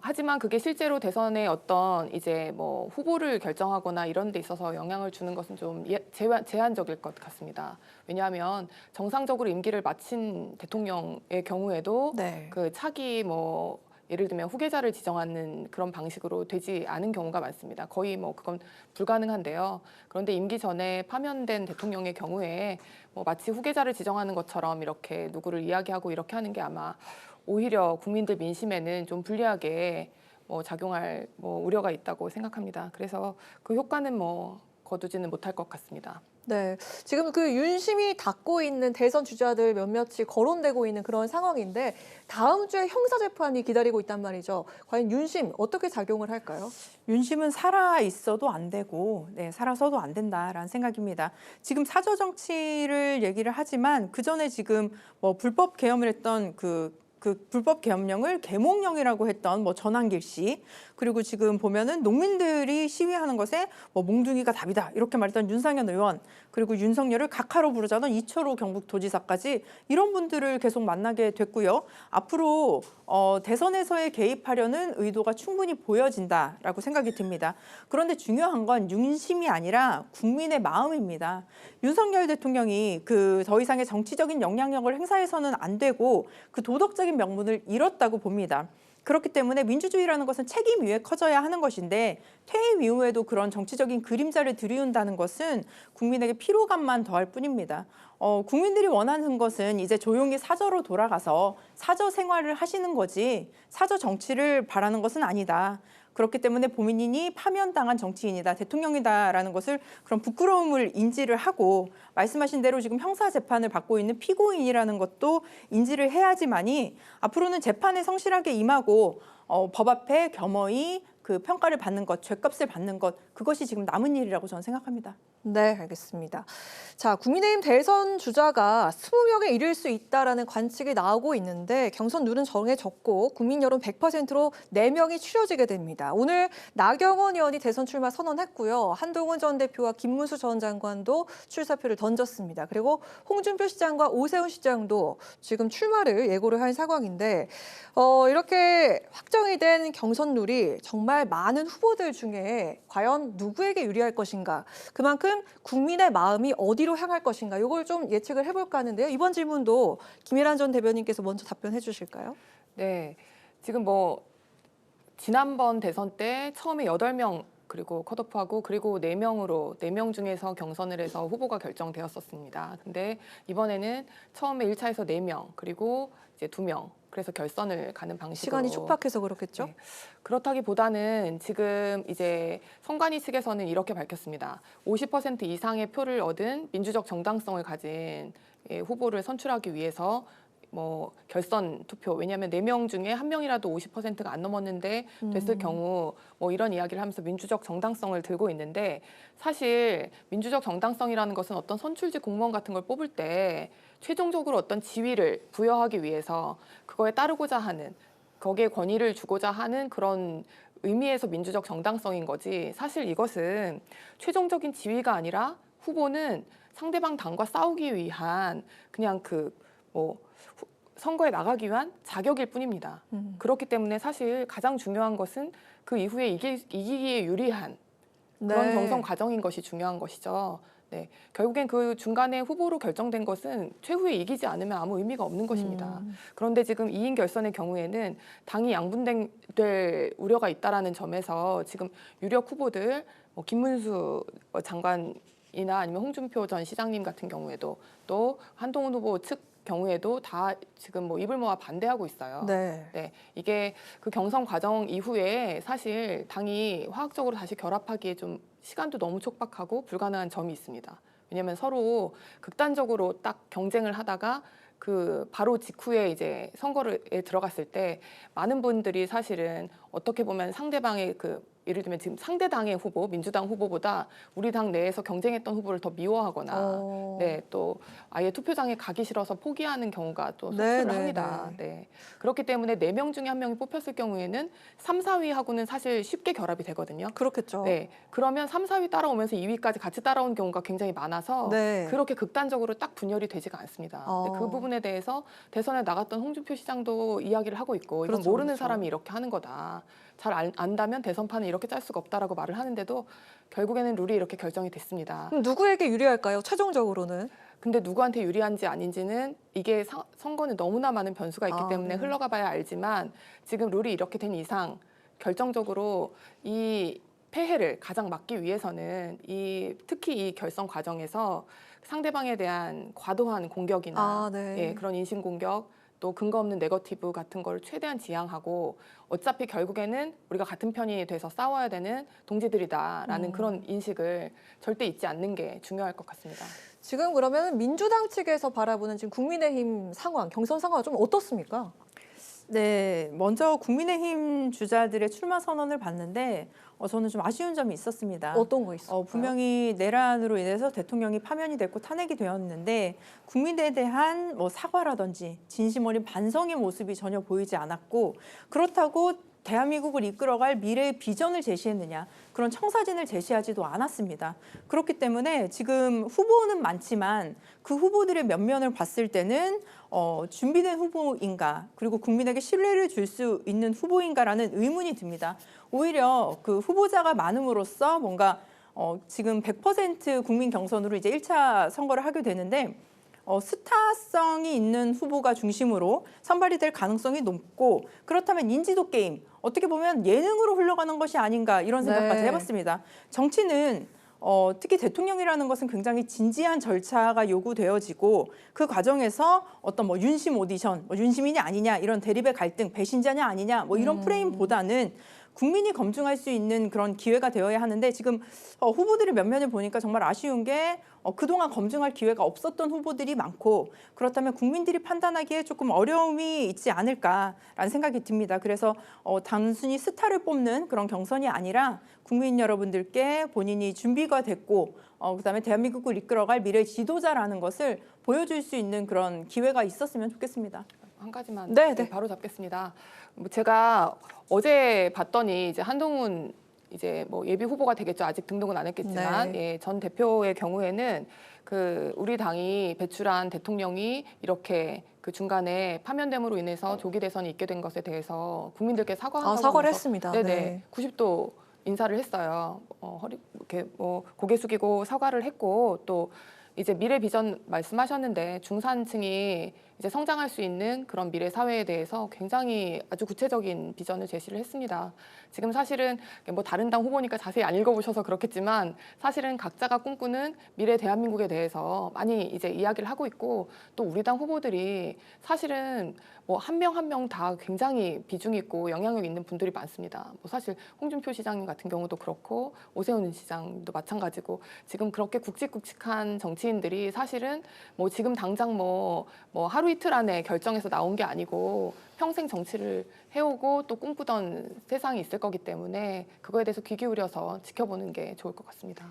하지만 그게 실제로 대선에 어떤 이제 뭐 후보를 결정하거나 이런 데 있어서 영향을 주는 것은 좀 제한적일 것 같습니다. 왜냐하면 정상적으로 임기를 마친 대통령의 경우에도 네. 그 차기 뭐 예를 들면 후계자를 지정하는 그런 방식으로 되지 않은 경우가 많습니다. 거의 뭐 그건 불가능한데요. 그런데 임기 전에 파면된 대통령의 경우에 뭐 마치 후계자를 지정하는 것처럼 이렇게 누구를 이야기하고 이렇게 하는 게 아마 오히려 국민들 민심에는 좀 불리하게 뭐 작용할 뭐 우려가 있다고 생각합니다. 그래서 그 효과는 뭐 거두지는 못할 것 같습니다. 네, 지금 그 윤심이 닫고 있는 대선 주자들 몇몇이 거론되고 있는 그런 상황인데 다음 주에 형사재판이 기다리고 있단 말이죠. 과연 윤심 어떻게 작용을 할까요? 윤심은 살아 있어도 안 되고, 네, 살아서도 안 된다라는 생각입니다. 지금 사저 정치를 얘기를 하지만 그 전에 지금 뭐 불법 계엄을 했던 그 불법 계엄령을 계몽령이라고 했던 뭐 전한길 씨, 그리고 지금 보면은 농민들이 시위하는 것에 뭐 몽둥이가 답이다 이렇게 말했던 윤상현 의원, 그리고 윤석열을 각하로 부르자던 이철우 경북도지사까지 이런 분들을 계속 만나게 됐고요. 앞으로 대선에서의 개입하려는 의도가 충분히 보여진다라고 생각이 듭니다. 그런데 중요한 건 윤심이 아니라 국민의 마음입니다. 윤석열 대통령이 그 더 이상의 정치적인 영향력을 행사해서는 안 되고 그 도덕적인 명분을 잃었다고 봅니다. 그렇기 때문에 민주주의라는 것은 책임 위에 커져야 하는 것인데 퇴임 이후에도 그런 정치적인 그림자를 들이운다는 것은 국민에게 피로감만 더할 뿐입니다. 국민들이 원하는 것은 이제 조용히 사저로 돌아가서 사저 생활을 하시는 거지 사저 정치를 바라는 것은 아니다. 그렇기 때문에 본인이 파면당한 정치인이다, 대통령이다라는 것을 그런 부끄러움을 인지를 하고 말씀하신 대로 지금 형사 재판을 받고 있는 피고인이라는 것도 인지를 해야지만이 앞으로는 재판에 성실하게 임하고 법 앞에 겸허히 그 평가를 받는 것, 죗값을 받는 것, 그것이 지금 남은 일이라고 저는 생각합니다. 네, 알겠습니다. 자, 국민의힘 대선 주자가 20명에 이를 수 있다라는 관측이 나오고 있는데 경선 룰은 정해졌고 국민 여론 100%로 4명이 추려지게 됩니다. 오늘 나경원 의원이 대선 출마 선언했고요. 한동훈 전 대표와 김문수 전 장관도 출사표를 던졌습니다. 그리고 홍준표 시장과 오세훈 시장도 지금 출마를 예고를 한 상황인데 이렇게 확정이 된 경선 룰이 정말 많은 후보들 중에 과연 누구에게 유리할 것인가, 그만큼 국민의 마음이 어디로 향할 것인가, 이걸 좀 예측을 해볼까 하는데요. 이번 질문도 김혜란 전 대변인께서 먼저 답변해 주실까요? 네, 지금 지난번 대선 때 처음에 8명 그리고 컷오프하고 그리고 4명 중에서 경선을 해서 후보가 결정되었었습니다. 근데 이번에는 처음에 1차에서 4명 그리고 이제 2명, 그래서 결선을 가는 방식으로. 시간이 촉박해서 그렇겠죠? 네. 그렇다기보다는 지금 이제 선관위 측에서는 이렇게 밝혔습니다. 50% 이상의 표를 얻은 민주적 정당성을 가진 후보를 선출하기 위해서 결선 투표, 왜냐하면 4명 중에 1명이라도 50%가 안 넘었는데 됐을 경우 이런 이야기를 하면서 민주적 정당성을 들고 있는데, 사실 민주적 정당성이라는 것은 어떤 선출직 공무원 같은 걸 뽑을 때 최종적으로 어떤 지위를 부여하기 위해서 그거에 따르고자 하는, 거기에 권위를 주고자 하는 그런 의미에서 민주적 정당성인 거지, 사실 이것은 최종적인 지위가 아니라 후보는 상대방 당과 싸우기 위한 그냥 선거에 나가기 위한 자격일 뿐입니다. 그렇기 때문에 사실 가장 중요한 것은 그 이후에 이기기에 유리한 그런 경선 과정인 것이 중요한 것이죠. 네, 결국엔 그 중간에 후보로 결정된 것은 최후에 이기지 않으면 아무 의미가 없는 것입니다. 그런데 지금 2인 결선의 경우에는 당이 양분될 우려가 있다라는 점에서 지금 유력 후보들 김문수 장관이나 아니면 홍준표 전 시장님 같은 경우에도 또 한동훈 후보 측 경우에도 다 지금 입을 모아 반대하고 있어요. 네, 이게 그 경선 과정 이후에 사실 당이 화학적으로 다시 결합하기에 좀 시간도 너무 촉박하고 불가능한 점이 있습니다. 왜냐하면 서로 극단적으로 딱 경쟁을 하다가 바로 직후에 이제 선거에 들어갔을 때 많은 분들이 사실은 어떻게 보면 상대방의 예를 들면 지금 상대 당의 후보, 민주당 후보보다 우리 당 내에서 경쟁했던 후보를 더 미워하거나, 네, 또 아예 투표장에 가기 싫어서 포기하는 경우가 또 속출을 합니다. 네. 그렇기 때문에 4명 중에 1명이 뽑혔을 경우에는 3, 4위하고는 사실 쉽게 결합이 되거든요. 그렇겠죠. 네. 그러면 3, 4위 따라오면서 2위까지 같이 따라온 경우가 굉장히 많아서 그렇게 극단적으로 딱 분열이 되지가 않습니다. 그 부분에 대해서 대선에 나갔던 홍준표 시장도 이야기를 하고 있고, 이건 모르는 사람이 이렇게 하는 거다. 잘 안다면 대선판은 이렇게 짤 수가 없다라고 말을 하는데도 결국에는 룰이 이렇게 결정이 됐습니다. 그럼 누구에게 유리할까요? 최종적으로는? 근데 누구한테 유리한지 아닌지는 이게 선거는 너무나 많은 변수가 있기 때문에 흘러가 봐야 알지만, 지금 룰이 이렇게 된 이상 결정적으로 이 폐해를 가장 막기 위해서는 특히 이 결선 과정에서 상대방에 대한 과도한 공격이나 그런 인신공격, 또 근거 없는 네거티브 같은 걸 최대한 지양하고, 어차피 결국에는 우리가 같은 편이 돼서 싸워야 되는 동지들이다라는 그런 인식을 절대 잊지 않는 게 중요할 것 같습니다. 지금 그러면 민주당 측에서 바라보는 지금 국민의힘 상황, 경선 상황은 좀 어떻습니까? 네, 먼저 국민의힘 주자들의 출마 선언을 봤는데 저는 좀 아쉬운 점이 있었습니다. 어떤 거 있어요? 분명히 내란으로 인해서 대통령이 파면이 됐고 탄핵이 되었는데 국민에 대한 사과라든지 진심 어린 반성의 모습이 전혀 보이지 않았고, 그렇다고 대한민국을 이끌어갈 미래의 비전을 제시했느냐, 그런 청사진을 제시하지도 않았습니다. 그렇기 때문에 지금 후보는 많지만 그 후보들의 면면을 봤을 때는 준비된 후보인가, 그리고 국민에게 신뢰를 줄 수 있는 후보인가라는 의문이 듭니다. 오히려 그 후보자가 많음으로써 뭔가 지금 100% 국민 경선으로 이제 1차 선거를 하게 되는데 스타성이 있는 후보가 중심으로 선발이 될 가능성이 높고, 그렇다면 인지도 게임, 어떻게 보면 예능으로 흘러가는 것이 아닌가, 이런 생각까지 해봤습니다. 정치는 특히 대통령이라는 것은 굉장히 진지한 절차가 요구되어지고, 그 과정에서 어떤 윤심 오디션, 윤심이냐 아니냐, 이런 대립의 갈등, 배신자냐 아니냐, 이런 프레임보다는 국민이 검증할 수 있는 그런 기회가 되어야 하는데 지금 후보들의 면면을 보니까 정말 아쉬운 게 그동안 검증할 기회가 없었던 후보들이 많고 그렇다면 국민들이 판단하기에 조금 어려움이 있지 않을까라는 생각이 듭니다. 그래서 단순히 스타를 뽑는 그런 경선이 아니라 국민 여러분들께 본인이 준비가 됐고 그다음에 대한민국을 이끌어갈 미래 지도자라는 것을 보여줄 수 있는 그런 기회가 있었으면 좋겠습니다. 한 가지만 네. 바로 잡겠습니다. 제가 어제 봤더니 이제 한동훈 이제 뭐 예비 후보가 되겠죠. 아직 등록은 안 했겠지만 예, 전 대표의 경우에는 그 우리 당이 배출한 대통령이 이렇게 그 중간에 파면됨으로 인해서 조기 대선이 있게 된 것에 대해서 국민들께 사과한다고 사과를 하면서 했습니다. 네네. 네. 90도 인사를 했어요. 허리 이렇게 뭐 고개 숙이고 사과를 했고 또 이제 미래 비전 말씀하셨는데 중산층이 이제 성장할 수 있는 그런 미래 사회에 대해서 굉장히 아주 구체적인 비전을 제시를 했습니다. 지금 사실은 뭐 다른 당 후보니까 자세히 안 읽어보셔서 그렇겠지만 사실은 각자가 꿈꾸는 미래 대한민국에 대해서 많이 이제 이야기를 하고 있고 또 우리 당 후보들이 사실은 뭐 한 명 한 명 다 굉장히 비중 있고 영향력 있는 분들이 많습니다. 뭐 사실 홍준표 시장님 같은 경우도 그렇고 오세훈 시장도 마찬가지고 지금 그렇게 굵직굵직한 정치인들이 사실은 뭐 지금 당장 뭐 하루 이틀 안에 결정해서 나온 게 아니고 평생 정치를 해오고 또 꿈꾸던 세상이 있을 거기 때문에 그거에 대해서 귀 기울여서 지켜보는 게 좋을 것 같습니다.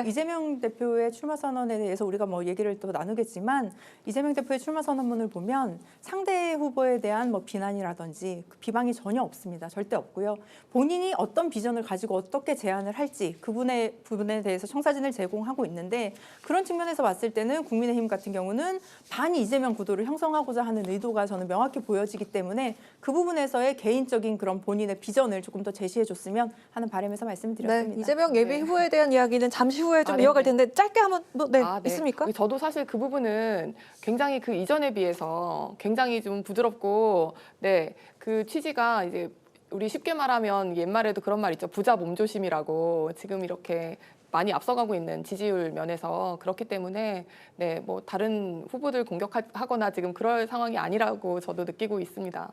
이재명 대표의 출마 선언에 대해서 우리가 뭐 얘기를 또 나누겠지만 이재명 대표의 출마 선언문을 보면 상대 후보에 대한 뭐 비난이라든지 그 비방이 전혀 없습니다. 절대 없고요. 본인이 어떤 비전을 가지고 어떻게 제안을 할지 그 부분에 대해서 청사진을 제공하고 있는데 그런 측면에서 봤을 때는 국민의힘 같은 경우는 반 이재명 구도를 형성하고자 하는 의도가 저는 명확히 보여지기 때문에 그 부분에서의 개인적인 그런 본인의 비전을 조금 더 제시해줬으면 하는 바람에서 말씀드렸습니다. 네, 이재명 예비 후보에 대한 이야기는 잠시 후에 좀 이어갈 텐데 짧게 한번 있습니까? 저도 사실 그 부분은 굉장히 그 이전에 비해서 굉장히 좀 부드럽고 그 취지가 이제 우리 쉽게 말하면 옛말에도 그런 말 있죠. 부자 몸조심이라고 지금 이렇게 많이 앞서가고 있는 지지율 면에서 그렇기 때문에 뭐 다른 후보들 공격하거나 지금 그럴 상황이 아니라고 저도 느끼고 있습니다.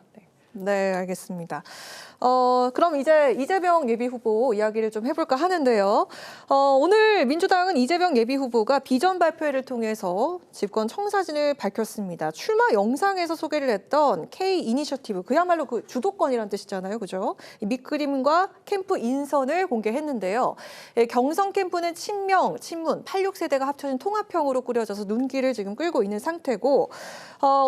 네, 알겠습니다. 그럼 이제 이재명 예비 후보 이야기를 좀 해볼까 하는데요. 오늘 민주당은 이재명 예비 후보가 비전 발표회를 통해서 집권 청사진을 밝혔습니다. 출마 영상에서 소개를 했던 K 이니셔티브, 그야말로 그 주도권이란 뜻이잖아요, 그죠? 이 밑그림과 캠프 인선을 공개했는데요. 경선 캠프는 친명, 친문, 86세대가 합쳐진 통합형으로 꾸려져서 눈길을 지금 끌고 있는 상태고,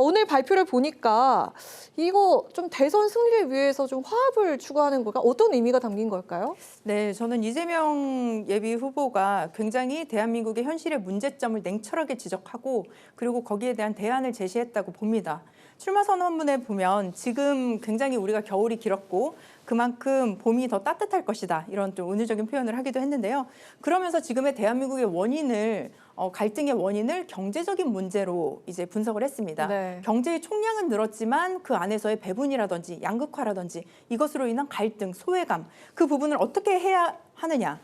오늘 발표를 보니까 이거 좀 대선 승리를 위해서 좀 화합을 추구하는 걸까? 어떤 의미가 담긴 걸까요? 네, 저는 이재명 예비 후보가 굉장히 대한민국의 현실의 문제점을 냉철하게 지적하고 그리고 거기에 대한 대안을 제시했다고 봅니다. 출마 선언문에 보면 지금 굉장히 우리가 겨울이 길었고 그만큼 봄이 더 따뜻할 것이다. 이런 좀 은유적인 표현을 하기도 했는데요. 그러면서 지금의 대한민국의 원인을 갈등의 원인을 경제적인 문제로 이제 분석을 했습니다. 네. 경제의 총량은 늘었지만 그 안에서의 배분이라든지 양극화라든지 이것으로 인한 갈등, 소외감 그 부분을 어떻게 해야 하느냐.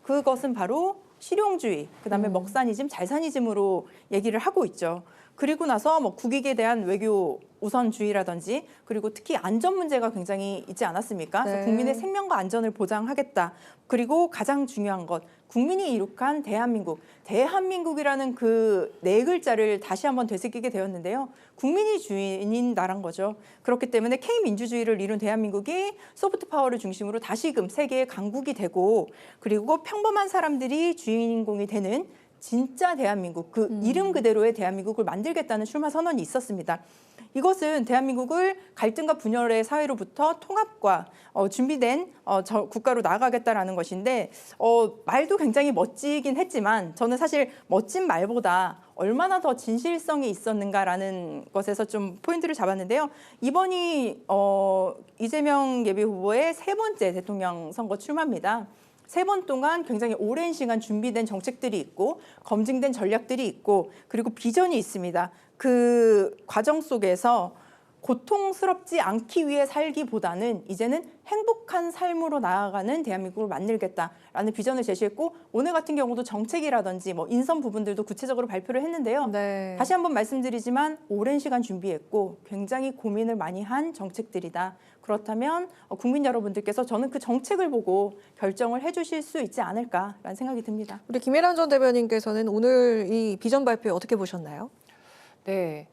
그것은 바로 실용주의, 그다음에 먹사니즘, 잘사니즘으로 얘기를 하고 있죠. 그리고 나서 뭐 국익에 대한 외교 우선주의라든지 그리고 특히 안전 문제가 굉장히 있지 않았습니까? 그래서 국민의 생명과 안전을 보장하겠다. 그리고 가장 중요한 것, 국민이 이룩한 대한민국, 대한민국이라는 그 네 글자를 다시 한번 되새기게 되었는데요. 국민이 주인인 나라인 거죠. 그렇기 때문에 K민주주의를 이룬 대한민국이 소프트 파워를 중심으로 다시금 세계의 강국이 되고 그리고 평범한 사람들이 주인공이 되는 진짜 대한민국, 그 이름 그대로의 대한민국을 만들겠다는 출마 선언이 있었습니다. 이것은 대한민국을 갈등과 분열의 사회로부터 통합과 준비된 국가로 나아가겠다라는 것인데 말도 굉장히 멋지긴 했지만 저는 사실 멋진 말보다 얼마나 더 진실성이 있었는가라는 것에서 좀 포인트를 잡았는데요. 이번이 이재명 예비 후보의 세 번째 대통령 선거 출마입니다. 3번 동안 굉장히 오랜 시간 준비된 정책들이 있고 검증된 전략들이 있고 그리고 비전이 있습니다. 그 과정 속에서 고통스럽지 않기 위해 살기보다는 이제는 행복한 삶으로 나아가는 대한민국을 만들겠다라는 비전을 제시했고 오늘 같은 경우도 정책이라든지 뭐 인선 부분들도 구체적으로 발표를 했는데요. 네. 다시 한번 말씀드리지만 오랜 시간 준비했고 굉장히 고민을 많이 한 정책들이다. 그렇다면 국민 여러분들께서 저는 그 정책을 보고 결정을 해주실 수 있지 않을까라는 생각이 듭니다. 우리 김혜란 전 대변인께서는 오늘 이 비전 발표 어떻게 보셨나요? 네.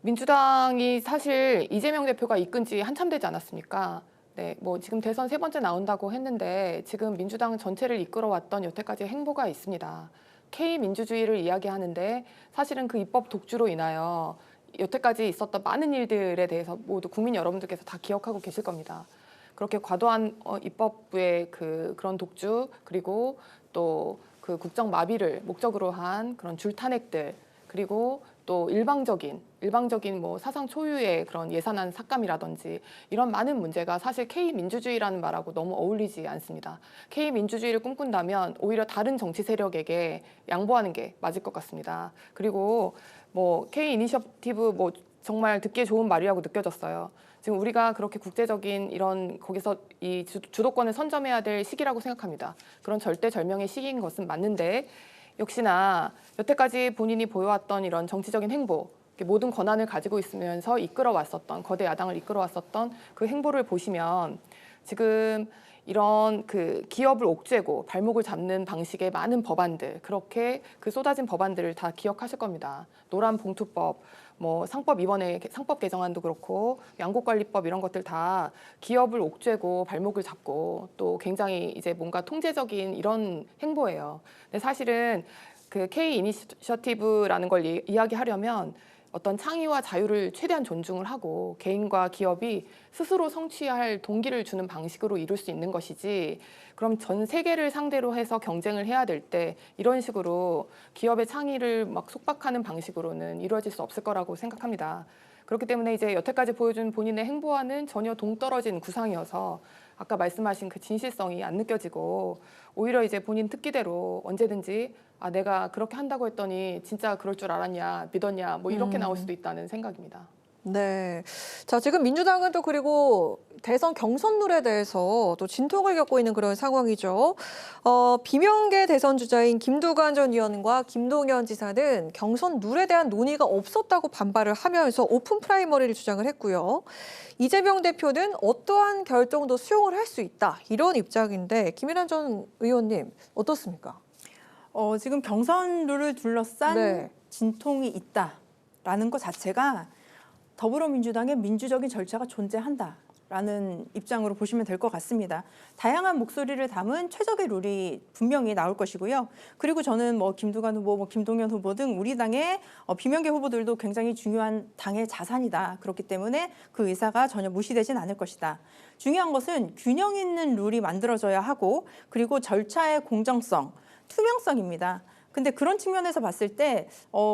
민주당이 사실 이재명 대표가 이끈 지 한참 되지 않았습니까? 네, 뭐 지금 대선 3번째 나온다고 했는데 지금 민주당 전체를 이끌어왔던 여태까지 행보가 있습니다. K민주주의를 이야기하는데 사실은 그 입법 독주로 인하여 여태까지 있었던 많은 일들에 대해서 모두 국민 여러분들께서 다 기억하고 계실 겁니다. 그렇게 과도한 입법부의 그런 독주 그리고 또 그 국정 마비를 목적으로 한 그런 줄탄핵들 그리고 또 일방적인 뭐 사상 초유의 그런 예산안 삭감이라든지 이런 많은 문제가 사실 K민주주의라는 말하고 너무 어울리지 않습니다. K민주주의를 꿈꾼다면 오히려 다른 정치 세력에게 양보하는 게 맞을 것 같습니다. 그리고 뭐 K-이니셔티브 뭐 정말 듣기에 좋은 말이라고 느껴졌어요. 지금 우리가 그렇게 국제적인 이런 거기서 이 주도권을 선점해야 될 시기라고 생각합니다. 그런 절대절명의 시기인 것은 맞는데 역시나 여태까지 본인이 보여왔던 이런 정치적인 행보, 모든 권한을 가지고 있으면서 이끌어왔었던 거대 야당을 이끌어왔었던 그 행보를 보시면 지금 이런 그 기업을 옥죄고 발목을 잡는 방식의 많은 법안들 그렇게 그 쏟아진 법안들을 다 기억하실 겁니다. 노란 봉투법, 뭐 상법 이번에 상법 개정안도 그렇고 양곡관리법 이런 것들 다 기업을 옥죄고 발목을 잡고 또 굉장히 이제 뭔가 통제적인 이런 행보예요. 근데 사실은 그 K-이니셔티브라는 걸 이야기하려면 어떤 창의와 자유를 최대한 존중을 하고 개인과 기업이 스스로 성취할 동기를 주는 방식으로 이룰 수 있는 것이지 그럼 전 세계를 상대로 해서 경쟁을 해야 될 때 이런 식으로 기업의 창의를 막 속박하는 방식으로는 이루어질 수 없을 거라고 생각합니다. 그렇기 때문에 이제 여태까지 보여준 본인의 행보와는 전혀 동떨어진 구상이어서 아까 말씀하신 그 진실성이 안 느껴지고 오히려 이제 본인 특기대로 언제든지 아 내가 그렇게 한다고 했더니 진짜 그럴 줄 알았냐 믿었냐 뭐 이렇게 나올 수도 있다는 생각입니다. 네. 자, 지금 민주당은 또 그리고 대선 경선룰에 대해서 또 진통을 겪고 있는 그런 상황이죠. 비명계 대선 주자인 김두관 전 의원과 김동연 지사는 경선 룰에 대한 논의가 없었다고 반발을 하면서 오픈 프라이머리를 주장을 했고요. 이재명 대표는 어떠한 결정도 수용을 할 수 있다. 이런 입장인데 김혜란 전 의원님 어떻습니까? 지금 경선 룰을 둘러싼 진통이 있다라는 것 자체가 더불어민주당의 민주적인 절차가 존재한다라는 입장으로 보시면 될 것 같습니다. 다양한 목소리를 담은 최적의 룰이 분명히 나올 것이고요. 그리고 저는 뭐 김두관 후보, 뭐 김동연 후보 등 우리 당의 비명계 후보들도 굉장히 중요한 당의 자산이다. 그렇기 때문에 그 의사가 전혀 무시되진 않을 것이다. 중요한 것은 균형 있는 룰이 만들어져야 하고 그리고 절차의 공정성, 투명성입니다. 근데 그런 측면에서 봤을 때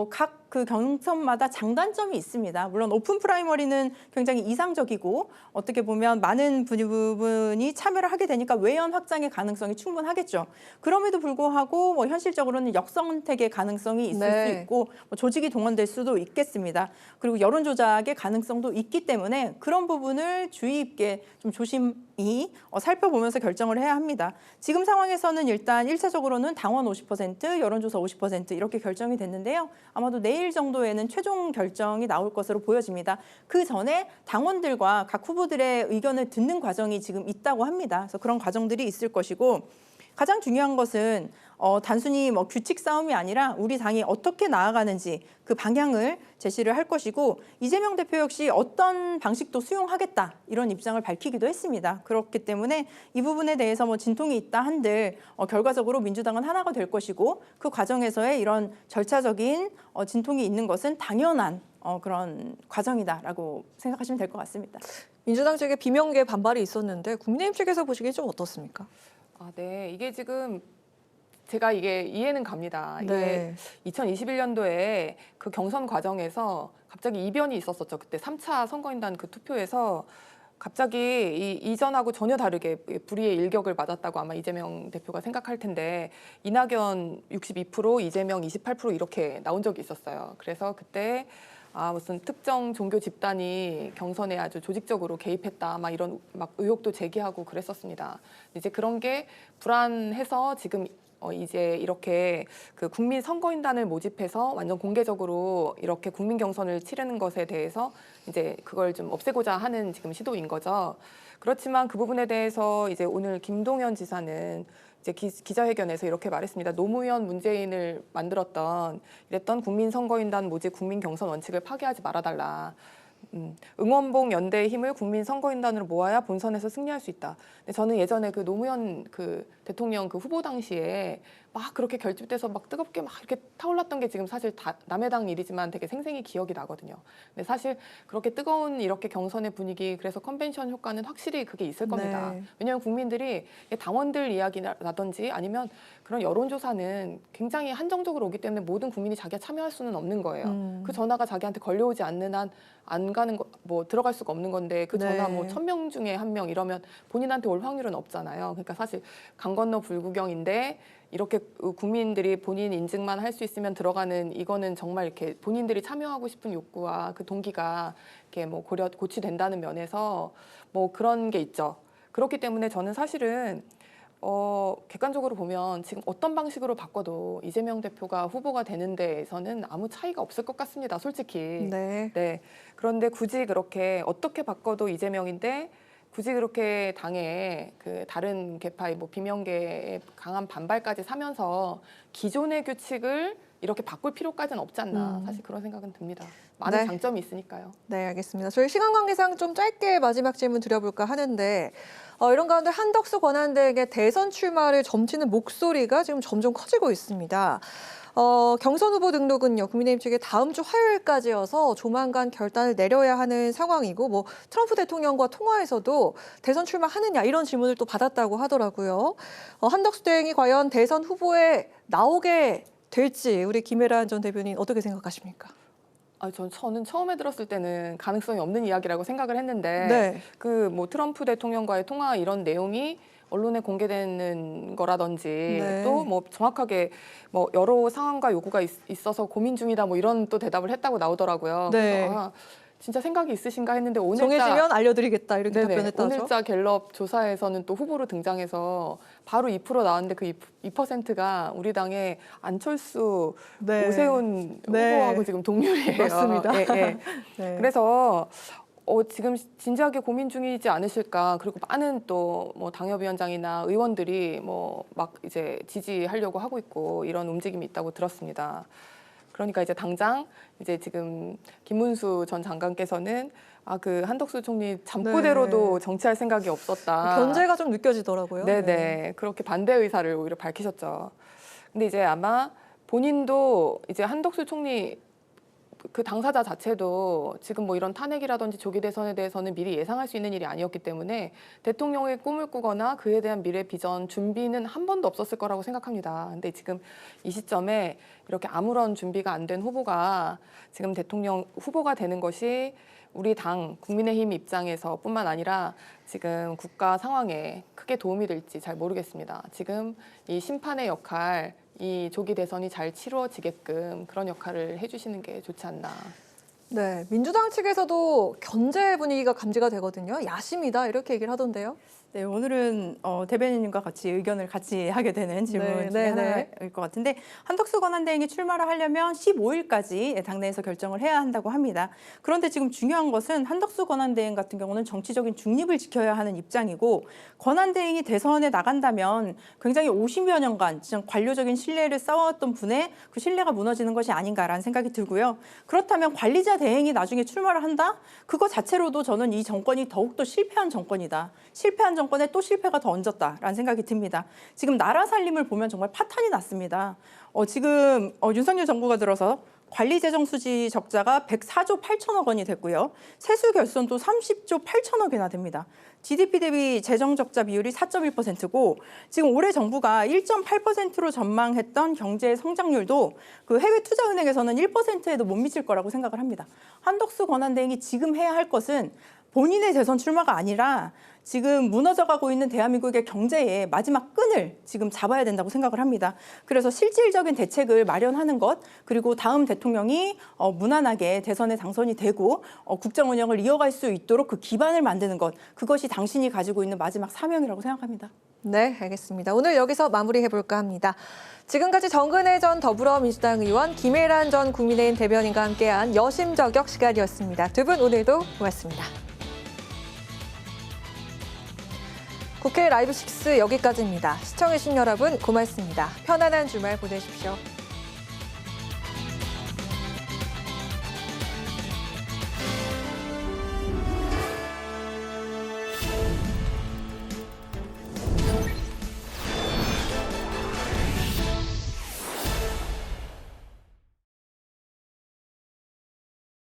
각 그 경선마다 장단점이 있습니다. 물론 오픈 프라이머리는 굉장히 이상적이고 어떻게 보면 많은 부분이 참여를 하게 되니까 외연 확장의 가능성이 충분하겠죠. 그럼에도 불구하고 뭐 현실적으로는 역선택의 가능성이 있을 수 있고 뭐 조직이 동원될 수도 있겠습니다. 그리고 여론 조작의 가능성도 있기 때문에 그런 부분을 주의 깊게 좀 조심히 살펴보면서 결정을 해야 합니다. 지금 상황에서는 일단 1차적으로는 당원 50%, 여론조사 50% 이렇게 결정이 됐는데요. 아마도 내일 정도에는 최종 결정이 나올 것으로 보여집니다. 그 전에 당원들과 각 후보들의 의견을 듣는 과정이 지금 있다고 합니다. 그래서 그런 과정들이 있을 것이고 가장 중요한 것은 단순히 뭐 규칙 싸움이 아니라 우리 당이 어떻게 나아가는지 그 방향을 제시를 할 것이고 이재명 대표 역시 어떤 방식도 수용하겠다 이런 입장을 밝히기도 했습니다. 그렇기 때문에 이 부분에 대해서 뭐 진통이 있다 한들 결과적으로 민주당은 하나가 될 것이고 그 과정에서의 이런 절차적인 진통이 있는 것은 당연한 그런 과정이다라고 생각하시면 될 것 같습니다. 민주당 측에 비명계 반발이 있었는데 국민의힘 측에서 보시기에 좀 어떻습니까? 네, 이게 지금 제가 이게 이해는 갑니다. 이게 2021년도에 그 경선 과정에서 갑자기 이변이 있었었죠. 그때 3차 선거인단 그 투표에서 갑자기 이전하고 전혀 다르게 불의의 일격을 맞았다고 아마 이재명 대표가 생각할 텐데 이낙연 62%, 이재명 28% 이렇게 나온 적이 있었어요. 그래서 그때 무슨 특정 종교 집단이 경선에 아주 조직적으로 개입했다, 막 이런 막 의혹도 제기하고 그랬었습니다. 이제 그런 게 불안해서 지금 이제 이렇게 그 국민 선거인단을 모집해서 완전 공개적으로 이렇게 국민 경선을 치르는 것에 대해서 이제 그걸 좀 없애고자 하는 지금 시도인 거죠. 그렇지만 그 부분에 대해서 이제 오늘 김동연 지사는 이제 기자회견에서 이렇게 말했습니다. 노무현 문재인을 이랬던 국민 선거인단 모집 국민 경선 원칙을 파기하지 말아달라. 응원봉 연대의 힘을 국민 선거인단으로 모아야 본선에서 승리할 수 있다. 근데 저는 예전에 그 노무현 그 대통령 그 후보 당시에 막 그렇게 결집돼서 막 뜨겁게 막 이렇게 타올랐던 게 지금 사실 다 남의 당 일이지만 되게 생생히 기억이 나거든요. 근데 사실 그렇게 뜨거운 이렇게 경선의 분위기, 그래서 컨벤션 효과는 확실히 그게 있을 겁니다. 네. 왜냐하면 국민들이 당원들 이야기라든지 아니면 그런 여론조사는 굉장히 한정적으로 오기 때문에 모든 국민이 자기가 참여할 수는 없는 거예요. 그 전화가 자기한테 걸려오지 않는 한 안 가는 거, 뭐 들어갈 수가 없는 건데 그 전화 네. 뭐 1000명 중에 1명 이러면 본인한테 올 확률은 없잖아요. 그러니까 사실 강 건너 불구경인데 이렇게 국민들이 본인 인증만 할 수 있으면 들어가는, 이거는 정말 이렇게 본인들이 참여하고 싶은 욕구와 그 동기가 이렇게 뭐 고취된다는 면에서 뭐 그런 게 있죠. 그렇기 때문에 저는 사실은 객관적으로 보면 지금 어떤 방식으로 바꿔도 이재명 대표가 후보가 되는 데에서는 아무 차이가 없을 것 같습니다. 솔직히. 네. 그런데 굳이 그렇게 어떻게 바꿔도 이재명인데 굳이 그렇게 당에 그 다른 계파의 뭐 비명계의 강한 반발까지 사면서 기존의 규칙을 이렇게 바꿀 필요까지는 없지 않나, 사실 그런 생각은 듭니다. 많은 네. 장점이 있으니까요. 네, 알겠습니다. 저희 시간 관계상 좀 짧게 마지막 질문 드려볼까 하는데 이런 가운데 한덕수 권한대행의 대선 출마를 점치는 목소리가 지금 점점 커지고 있습니다. 경선 후보 등록은요, 국민의힘 측에 다음 주 화요일까지여서 조만간 결단을 내려야 하는 상황이고, 뭐 트럼프 대통령과 통화에서도 대선 출마하느냐 이런 질문을 또 받았다고 하더라고요. 한덕수 대행이 과연 대선 후보에 나오게 될지 우리 김혜란 전 대변인 어떻게 생각하십니까? 저는 처음에 들었을 때는 가능성이 없는 이야기라고 생각을 했는데 네. 그 뭐 트럼프 대통령과의 통화 이런 내용이 언론에 공개되는 거라든지 네. 또 뭐 정확하게 뭐 여러 상황과 요구가 있어서 고민 중이다 뭐 이런 또 대답을 했다고 나오더라고요. 네. 그래서 진짜 생각이 있으시신가 했는데 오늘자 정해지면 알려드리겠다 이렇게 네네, 답변했다죠. 오늘자 갤럽 조사에서는 또 후보로 등장해서 바로 2% 나왔는데 그 2%가 우리 당의 안철수, 네. 오세훈 네. 후보하고 지금 동률이에요. 맞습니다. 예, 예. 네. 그래서 지금 진지하게 고민 중이지 않으실까. 그리고 많은 또 뭐 당협위원장이나 의원들이 뭐 막 이제 지지하려고 하고 있고 이런 움직임이 있다고 들었습니다. 그러니까 이제 당장 이제 지금 김문수 전 장관께서는 그 한덕수 총리 잠꼬대로도 정치할 생각이 없었다. 견제가 좀 느껴지더라고요. 네네. 그렇게 반대 의사를 오히려 밝히셨죠. 근데 이제 아마 본인도 이제 한덕수 총리 그 당사자 자체도 지금 뭐 이런 탄핵이라든지 조기 대선에 대해서는 미리 예상할 수 있는 일이 아니었기 때문에 대통령의 꿈을 꾸거나 그에 대한 미래 비전 준비는 한 번도 없었을 거라고 생각합니다. 근데 지금 이 시점에 이렇게 아무런 준비가 안 된 후보가 지금 대통령 후보가 되는 것이 우리 당 국민의힘 입장에서 뿐만 아니라 지금 국가 상황에 크게 도움이 될지 잘 모르겠습니다. 지금 이 심판의 역할, 이 조기 대선이 잘 치루어지게끔 그런 역할을 해주시는 게 좋지 않나. 네, 민주당 측에서도 견제 분위기가 감지가 되거든요. 야심이다 이렇게 얘기를 하던데요. 네, 오늘은 대변인님과 같이 의견을 같이 하게 되는 질문 중에 하나일 것 같은데 한덕수 권한대행이 출마를 하려면 15일까지 당내에서 결정을 해야 한다고 합니다. 그런데 지금 중요한 것은 한덕수 권한대행 같은 경우는 정치적인 중립을 지켜야 하는 입장이고 권한대행이 대선에 나간다면 굉장히 50여 년간 관료적인 신뢰를 쌓아왔던 분의 그 신뢰가 무너지는 것이 아닌가라는 생각이 들고요. 그렇다면 관리자 대행이 나중에 출마를 한다? 그거 자체로도 저는 이 정권이 더욱더 실패한 정권이다. 실패한 정권에 또 실패가 더 얹었다라는 생각이 듭니다. 지금 나라 살림을 보면 정말 파탄이 났습니다. 지금 윤석열 정부가 들어서 관리재정 수지 적자가 104조 8천억 원이 됐고요. 세수 결손도 30조 8천억이나 됩니다. GDP 대비 재정 적자 비율이 4.1%고 지금 올해 정부가 1.8%로 전망했던 경제 성장률도 그 해외 투자은행에서는 1%에도 못 미칠 거라고 생각을 합니다. 한덕수 권한대행이 지금 해야 할 것은 본인의 대선 출마가 아니라 지금 무너져가고 있는 대한민국의 경제의 마지막 끈을 지금 잡아야 된다고 생각을 합니다. 그래서 실질적인 대책을 마련하는 것, 그리고 다음 대통령이 무난하게 대선에 당선이 되고 국정 운영을 이어갈 수 있도록 그 기반을 만드는 것, 그것이 당신이 가지고 있는 마지막 사명이라고 생각합니다. 네, 알겠습니다. 오늘 여기서 마무리해볼까 합니다. 지금까지 정근혜 전 더불어민주당 의원, 김혜란 전 국민의힘 대변인과 함께한 여심 저격 시간이었습니다. 두 분 오늘도 고맙습니다. 국회 라이브 6 여기까지입니다. 시청해주신 여러분 고맙습니다. 편안한 주말 보내십시오.